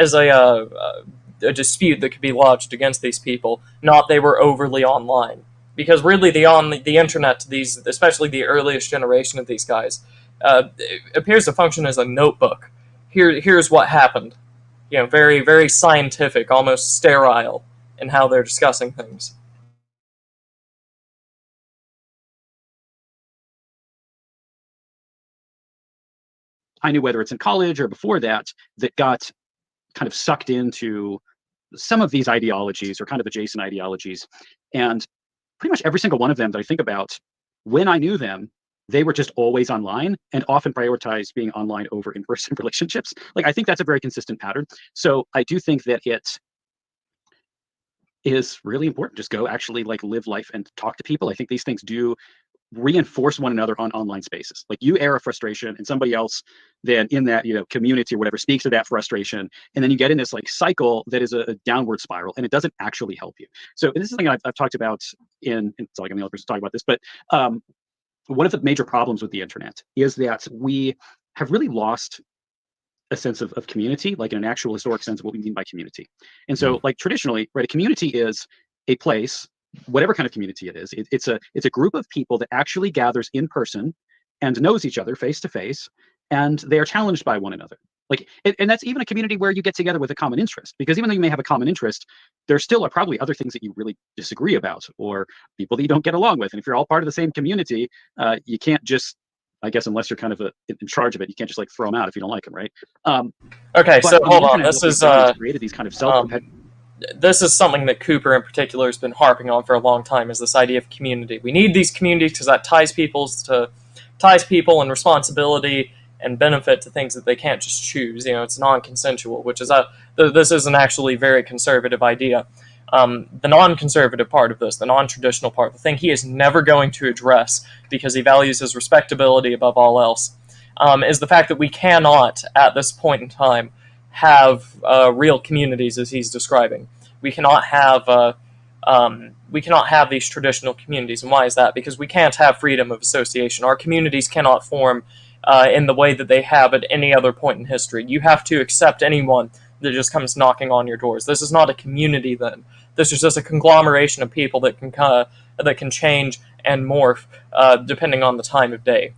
is a dispute that could be lodged against these people. Not they were overly online, because really the internet to these, especially the earliest generation of these guys, appears to function as a notebook. Here's what happened. Very, very scientific, almost sterile in how they're discussing things. I knew, whether it's in college or before that got kind of sucked into some of these ideologies or kind of adjacent ideologies. And pretty much every single one of them that I think about, when I knew them, they were just always online and often prioritized being online over in-person relationships. Like, I think that's a very consistent pattern. So I do think that it is really important. Just go actually like live life and talk to people. I think these things do reinforce one another on online spaces. Like, you air a frustration and somebody else then in that, you know, community or whatever speaks to that frustration, and then you get in this like cycle that is a downward spiral, and it doesn't actually help you. So this is something I've talked about it's like I'm the only person to talk about this, but one of the major problems with the internet is that we have really lost a sense of community, like in an actual historic sense of what we mean by community. And so, like, traditionally, right, a community is a place, whatever kind of community it is, it's a group of people that actually gathers in person and knows each other face to face, and they are challenged by one another. Like, and that's even a community where you get together with a common interest, because even though you may have a common interest, there still are probably other things that you really disagree about, or people that you don't get along with. And if you're all part of the same community, you can't just, I guess, unless you're kind of in charge of it, you can't just like throw them out if you don't like them, right? Okay, so hold on. Created these kind of this is something that Cooper in particular has been harping on for a long time, is this idea of community. We need these communities because that ties people and responsibility and benefit to things that they can't just choose. You know, it's non-consensual, which is this is an actually very conservative idea. The non-conservative part of this, the non-traditional part, the thing he is never going to address because he values his respectability above all else, is the fact that we cannot, at this point in time, have real communities as he's describing. We cannot have these traditional communities. And why is that? Because we can't have freedom of association. Our communities cannot form in the way that they have at any other point in history. You have to accept anyone that just comes knocking on your doors. This is not a community then. This is just a conglomeration of people that can change and morph depending on the time of day.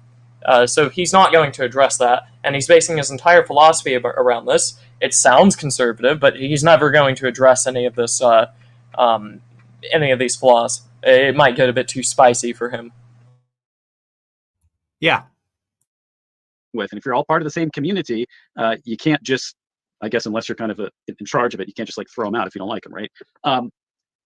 So he's not going to address that, and he's basing his entire philosophy around this. It sounds conservative, but he's never going to address any of this, any of these flaws. It might get a bit too spicy for him. Yeah. And if you're all part of the same community, you can't just, I guess, unless you're kind of in charge of it, you can't just like throw them out if you don't like them, right?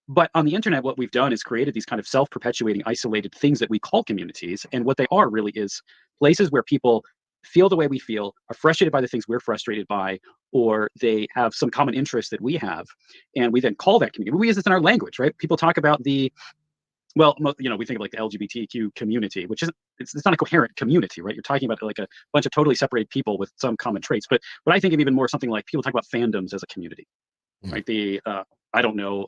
But on the internet, what we've done is created these kind of self-perpetuating, isolated things that we call communities. And what they are really is places where people feel the way we feel, are frustrated by the things we're frustrated by, or they have some common interest that we have. And we then call that community. We use this in our language, right? People talk about we think of like the LGBTQ community, which it's not a coherent community, right? You're talking about like a bunch of totally separated people with some common traits. But I think of even more something like people talk about fandoms as a community, right? I don't know,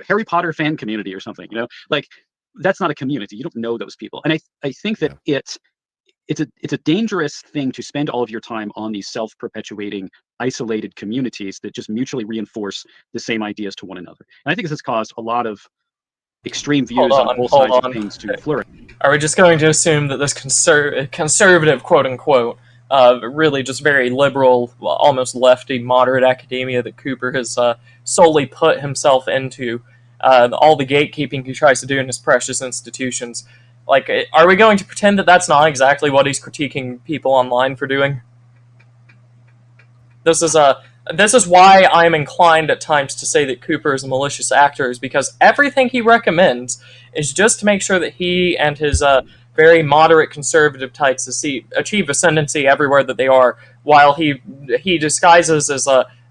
Harry Potter fan community or something, like that's not a community. You don't know those people. And I think that it's a dangerous thing to spend all of your time on these self-perpetuating, isolated communities that just mutually reinforce the same ideas to one another. And I think this has caused a lot of extreme views on both sides of things to flourish. Are we just going to assume that this conservative, quote-unquote, really just very liberal, almost lefty, moderate academia that Cooper has solely put himself into, all the gatekeeping he tries to do in his precious institutions, like, are we going to pretend that that's not exactly what he's critiquing people online for doing? This is why I'm inclined at times to say that Cooper is a malicious actor, is because everything he recommends is just to make sure that he and his very moderate conservative types achieve ascendancy everywhere that they are, while he disguises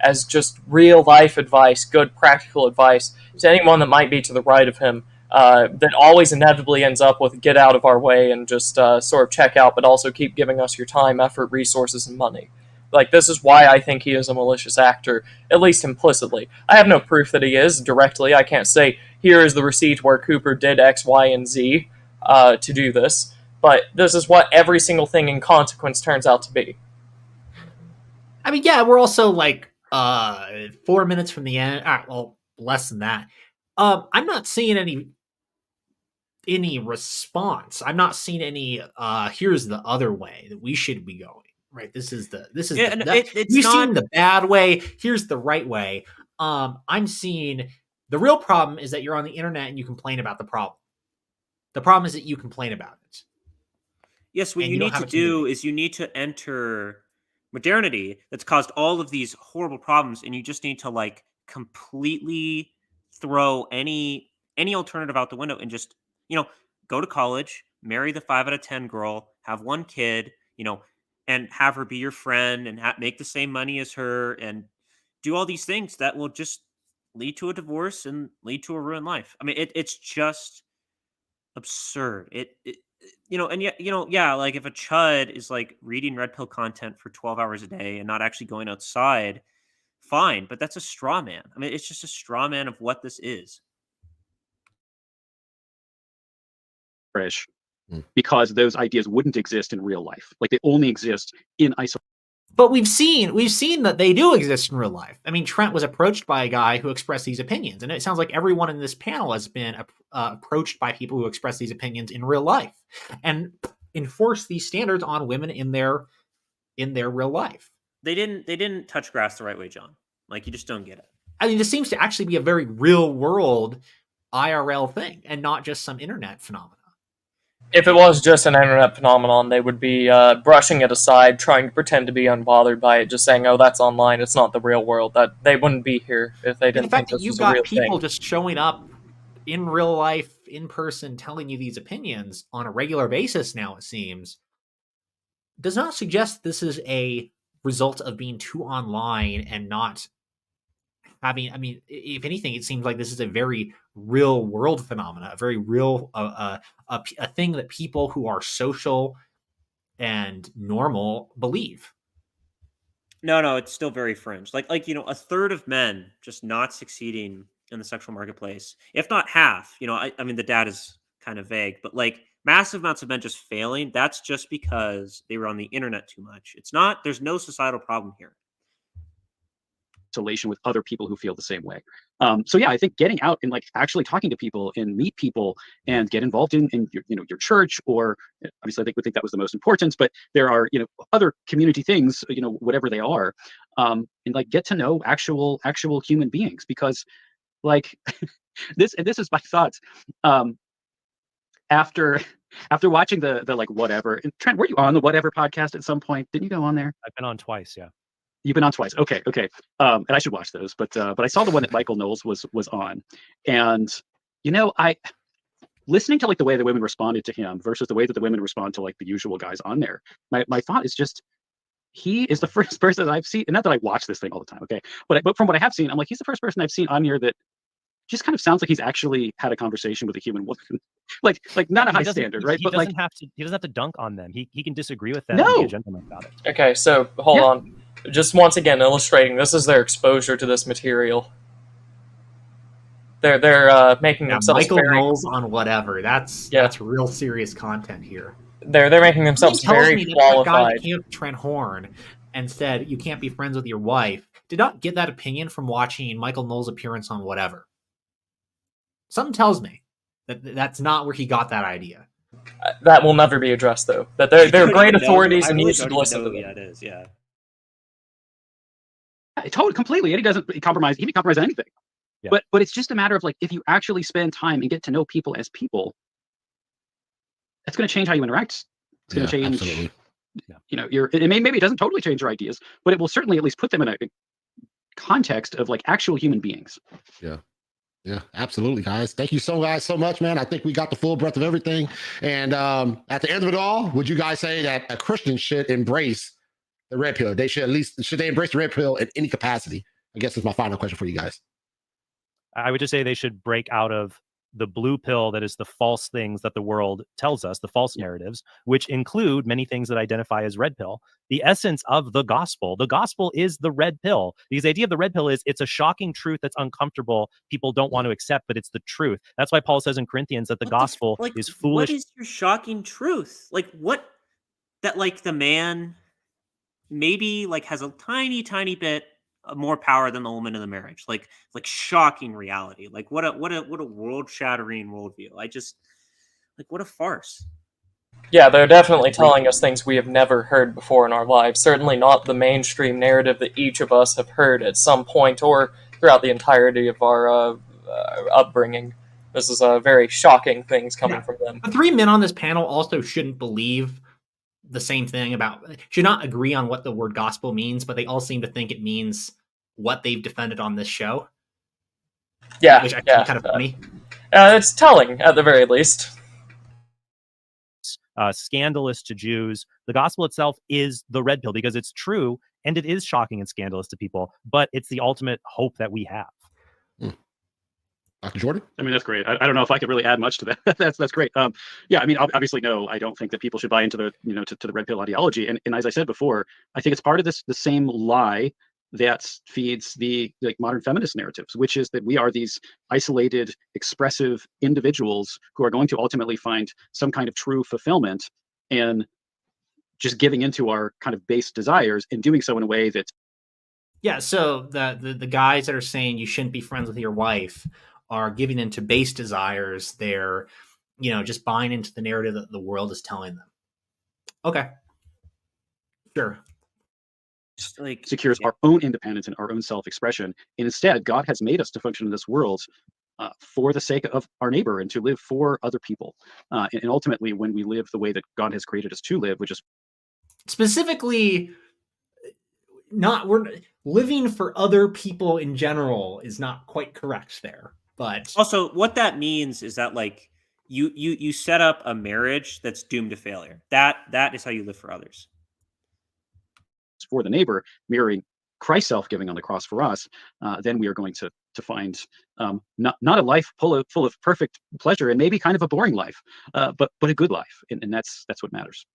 as just real life advice, good practical advice to anyone that might be to the right of him, that always inevitably ends up with get out of our way and just sort of check out, but also keep giving us your time, effort, resources, and money. Like, this is why I think he is a malicious actor, at least implicitly. I have no proof that he is directly. I can't say, here is the receipt where Cooper did X, Y, and Z to do this, but this is what every single thing in consequence turns out to be. I mean, yeah, we're also like 4 minutes from the end. Well, less than that. I'm not seeing any response. I'm not seeing any here's the other way that we should be going. Right. We've seen the bad way. Here's the right way. I'm seeing the real problem is that you're on the internet and you complain about the problem. The problem is that you complain about it. Yes, what you need to do is you need to enter modernity that's caused all of these horrible problems, and you just need to like completely throw any alternative out the window and just, go to college, marry the 5 out of 10 girl, have one kid, and have her be your friend and make the same money as her and do all these things that will just lead to a divorce and lead to a ruined life. I mean, it's just absurd. And yet, yeah, like if a chud is like reading red pill content for 12 hours a day and not actually going outside, fine, but that's a straw man. I mean, it's just a straw man of what this is. Because those ideas wouldn't exist in real life. Like they only exist in isolation. But we've seen that they do exist in real life. I mean, Trent was approached by a guy who expressed these opinions, and it sounds like everyone in this panel has been approached by people who express these opinions in real life and enforce these standards on women in their real life. They didn't touch grass the right way, John. Like, you just don't get it. I mean, this seems to actually be a very real world IRL thing and not just some internet phenomenon. If it was just an internet phenomenon, they would be brushing it aside, trying to pretend to be unbothered by it, just saying, "Oh, that's online. It's not the real world." That they wouldn't be here if they didn't think this was a real thing. The fact that you've got people just showing up in real life, in person, telling you these opinions on a regular basis now, it seems, does not suggest this is a result of being too online and not having. I mean, if anything, it seems like this is a very real world phenomena, a very real a thing that people who are social and normal believe. No, it's still very fringe. Like a third of men just not succeeding in the sexual marketplace, if not half. I mean, the data is kind of vague, but like massive amounts of men just failing. That's just because they were on the internet too much. It's not. There's no societal problem here. Isolation with other people who feel the same way. So yeah, I think getting out and like actually talking to people and meet people and get involved in your church, or obviously I think we think that was the most important, but there are other community things, whatever they are, and like get to know actual human beings, because like this is my thoughts after watching the like whatever. And Trent, were you on the whatever podcast at some point? Didn't you go on there? I've been on twice, yeah. You've been on twice. Okay. And I should watch those, but I saw the one that Michael Knowles was on, and I listening to like the way the women responded to him versus the way that the women respond to like the usual guys on there. My thought is just, he is the first person that I've seen, and not that I watch this thing all the time, okay, but from what I have seen, I'm like, he's the first person I've seen on here that just kind of sounds like he's actually had a conversation with a human woman. like not a high standard, right? But like he doesn't have to dunk on them. He can disagree with them. No. And be a gentleman about it. Okay, so hold on. Just once again illustrating, this is their exposure to this material. They're making themselves Michael Knowles on whatever. That's real serious content here. They're making themselves very qualified. That guy that came up to Trent Horn and said you can't be friends with your wife did not get that opinion from watching Michael Knowles' appearance on whatever. Something tells me that that's not where he got that idea. That will never be addressed, though. That they're great authorities, and you should listen to them. Yeah, it is. Yeah. Totally, completely. And he didn't compromise anything. Yeah. But it's just a matter of like, if you actually spend time and get to know people as people, that's going to change how you interact. It's going to change. Absolutely. Maybe it doesn't totally change your ideas, but it will certainly at least put them in a context of like actual human beings. Yeah, absolutely, guys. Thank you so much, man. I think we got the full breadth of everything. And at the end of it all, would you guys say that a Christian should embrace the red pill? Should they embrace the red pill in any capacity? I guess is my final question for you guys. I would just say they should break out of the blue pill that is the false things that the world tells us, the false narratives, which include many things that identify as red pill. The essence of the gospel is the red pill. Because the idea of the red pill is it's a shocking truth that's uncomfortable. People don't want to accept, but it's the truth. That's why Paul says in Corinthians that the gospel is foolish. What is your shocking truth? Like what? That like the man maybe like has a tiny bit more power than the woman in the marriage. Like shocking reality. Like what a world-shattering worldview. I just like what a farce. Yeah, they're definitely telling us things we have never heard before in our lives. Certainly not the mainstream narrative that each of us have heard at some point or throughout the entirety of our upbringing. This is very shocking things coming from them. The three men on this panel also shouldn't believe the same thing about should not agree on what the word gospel means, but they all seem to think it means what they've defended on this show. Yeah, which I yeah. find kind of funny. It's telling, at the very least. Scandalous to Jews. The gospel itself is the red pill because it's true and it is shocking and scandalous to people, but it's the ultimate hope that we have. Dr. Jordan? I mean, that's great. I don't know if I could really add much to that. That's great. Yeah, I mean, obviously, no, I don't think that people should buy into the, to the red pill ideology. And as I said before, I think it's part of the same lie that feeds the modern feminist narratives, which is that we are these isolated, expressive individuals who are going to ultimately find some kind of true fulfillment in just giving into our kind of base desires and doing so in a way that. Yeah, so the guys that are saying you shouldn't be friends with your wife are giving into base desires. They're, just buying into the narrative that the world is telling them. Okay. Sure. Just like secures our own independence and our own self-expression. And instead, God has made us to function in this world for the sake of our neighbor and to live for other people. And ultimately, when we live the way that God has created us to live, which is specifically we're living for other people in general is not quite correct there. But also, what that means is that like you set up a marriage that's doomed to failure. That is how you live for others. For the neighbor, mirroring Christ's self-giving on the cross for us, then we are going to find not a life full of perfect pleasure and maybe kind of a boring life, but a good life, and that's what matters.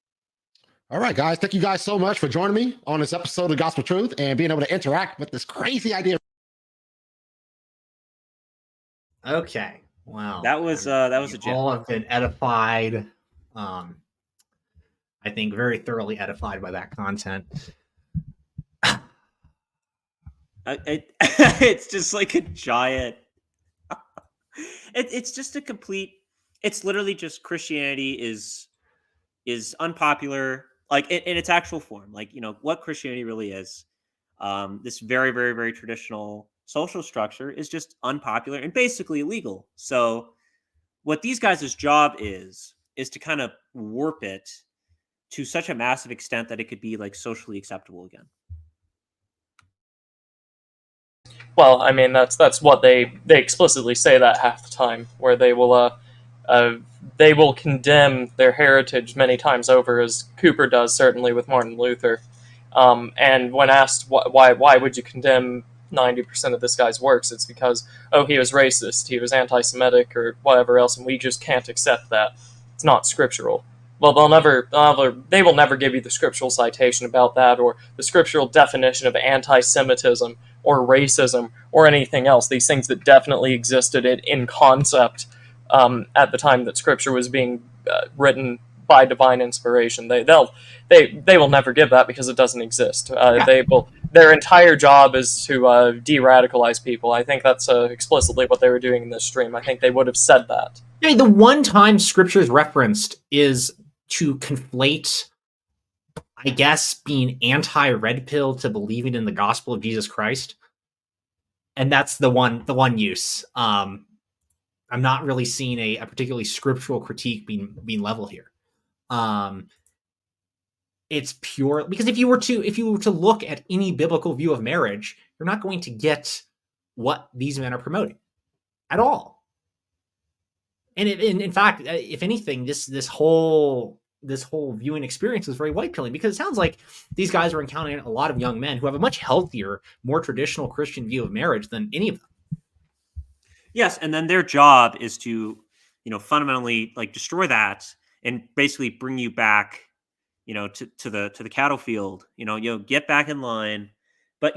All right, guys. Thank you guys so much for joining me on this episode of Gospel Truth and being able to interact with this crazy idea. Okay. Wow. That was a gem. All have been edified. I think very thoroughly edified by that content. It's just like a giant. It's just a complete. It's literally just Christianity is unpopular, like in its actual form. Like what Christianity really is. This very very very traditional social structure is just unpopular and basically illegal. So, what these guys' job is to kind of warp it to such a massive extent that it could be like socially acceptable again. Well, I mean that's what they explicitly say that half the time, where they will condemn their heritage many times over, as Cooper does certainly with Martin Luther. And when asked why would you condemn 90% of this guy's works, it's because he was racist, he was anti-Semitic, or whatever else, and we just can't accept that. It's not scriptural. Well, they will never give you the scriptural citation about that, or the scriptural definition of anti-Semitism, or racism, or anything else. These things that definitely existed in concept at the time that Scripture was being written by divine inspiration. They will never give that because it doesn't exist. Their entire job is to de-radicalize people. I think that's explicitly what they were doing in this stream. I think they would have said that. I mean, the one time Scripture is referenced is to conflate, I guess, being anti-red pill to believing in the gospel of Jesus Christ, and that's the one use. I'm not really seeing a particularly scriptural critique being level here. It's pure because if you were to look at any biblical view of marriage, you're not going to get what these men are promoting at all. And in fact, if anything, this whole viewing experience is very white pilling, because it sounds like these guys are encountering a lot of young men who have a much healthier, more traditional Christian view of marriage than any of them. Yes, and then their job is to, fundamentally like destroy that and basically bring you back, to the cattle field. Get back in line, but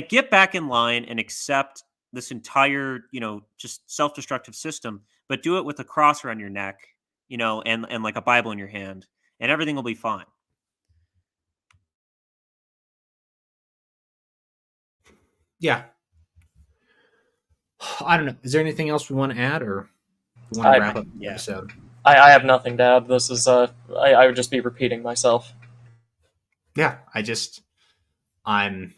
get back in line and accept this entire, just self-destructive system, but do it with a cross around your neck, and like a Bible in your hand, and everything will be fine. Yeah. I don't know. Is there anything else we want to add, or we want to wrap up the episode? I have nothing to add. This is I would just be repeating myself. Yeah, I'm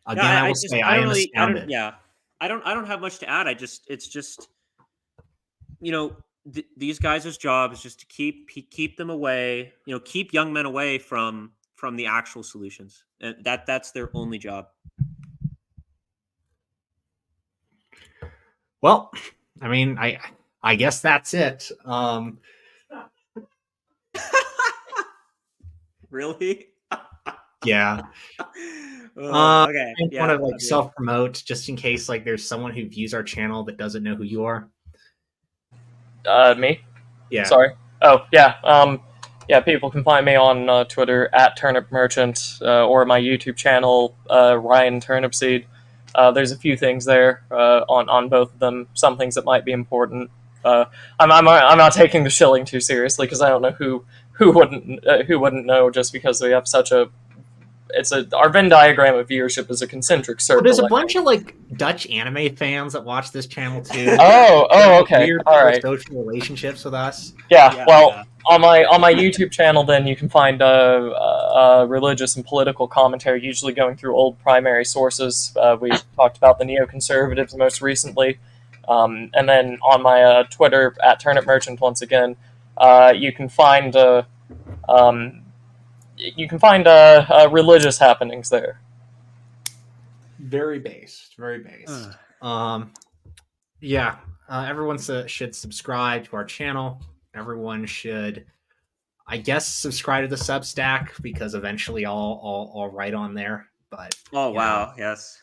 again. I will say I am astounded. I don't have much to add. It's just, these guys' job is just to keep them away, keep young men away from the actual solutions, and that's their only job. Well, I mean, I guess that's it. Really? Yeah. Okay. I Yeah. want to like self promote just in case like there's someone who views our channel that doesn't know who you are. Me? Yeah. Sorry. Oh, yeah. Yeah, people can find me on Twitter at Turnip Merchant or my YouTube channel, Ryan Turnipseed. There's a few things there on both of them. Some things that might be important. I'm not taking the shilling too seriously because I don't know who wouldn't know just because we have such a our Venn diagram of viewership is a concentric circle. There's a bunch of like Dutch anime fans that watch this channel too. Oh, okay, Weird all right. social relationships with us. Yeah, well, on my YouTube channel, then you can find religious and political commentary, usually going through old primary sources. We talked about the neoconservatives most recently, and then on my Twitter at Turnip Merchant once again, you can find religious happenings there. Very based. Very based. Yeah. Everyone should subscribe to our channel. Everyone should, I guess, subscribe to the Substack because eventually I'll write on there. But wow, yes,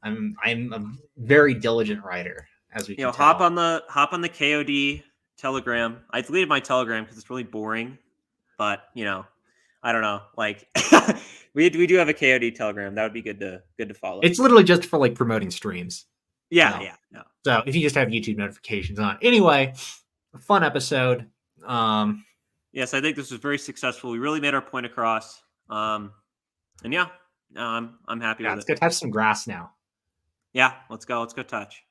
I'm a very diligent writer, as we can hop tell. on the KOD Telegram. I deleted my Telegram because it's really boring, but I don't know. Like we do have a KOD Telegram. That would be good to follow. It's literally just for like promoting streams. Yeah. So if you just have YouTube notifications on. Anyway, a fun episode. Yes, I think this was very successful. We really made our point across. And yeah, I'm happy with it. Let's go touch some grass now. Yeah, let's go touch.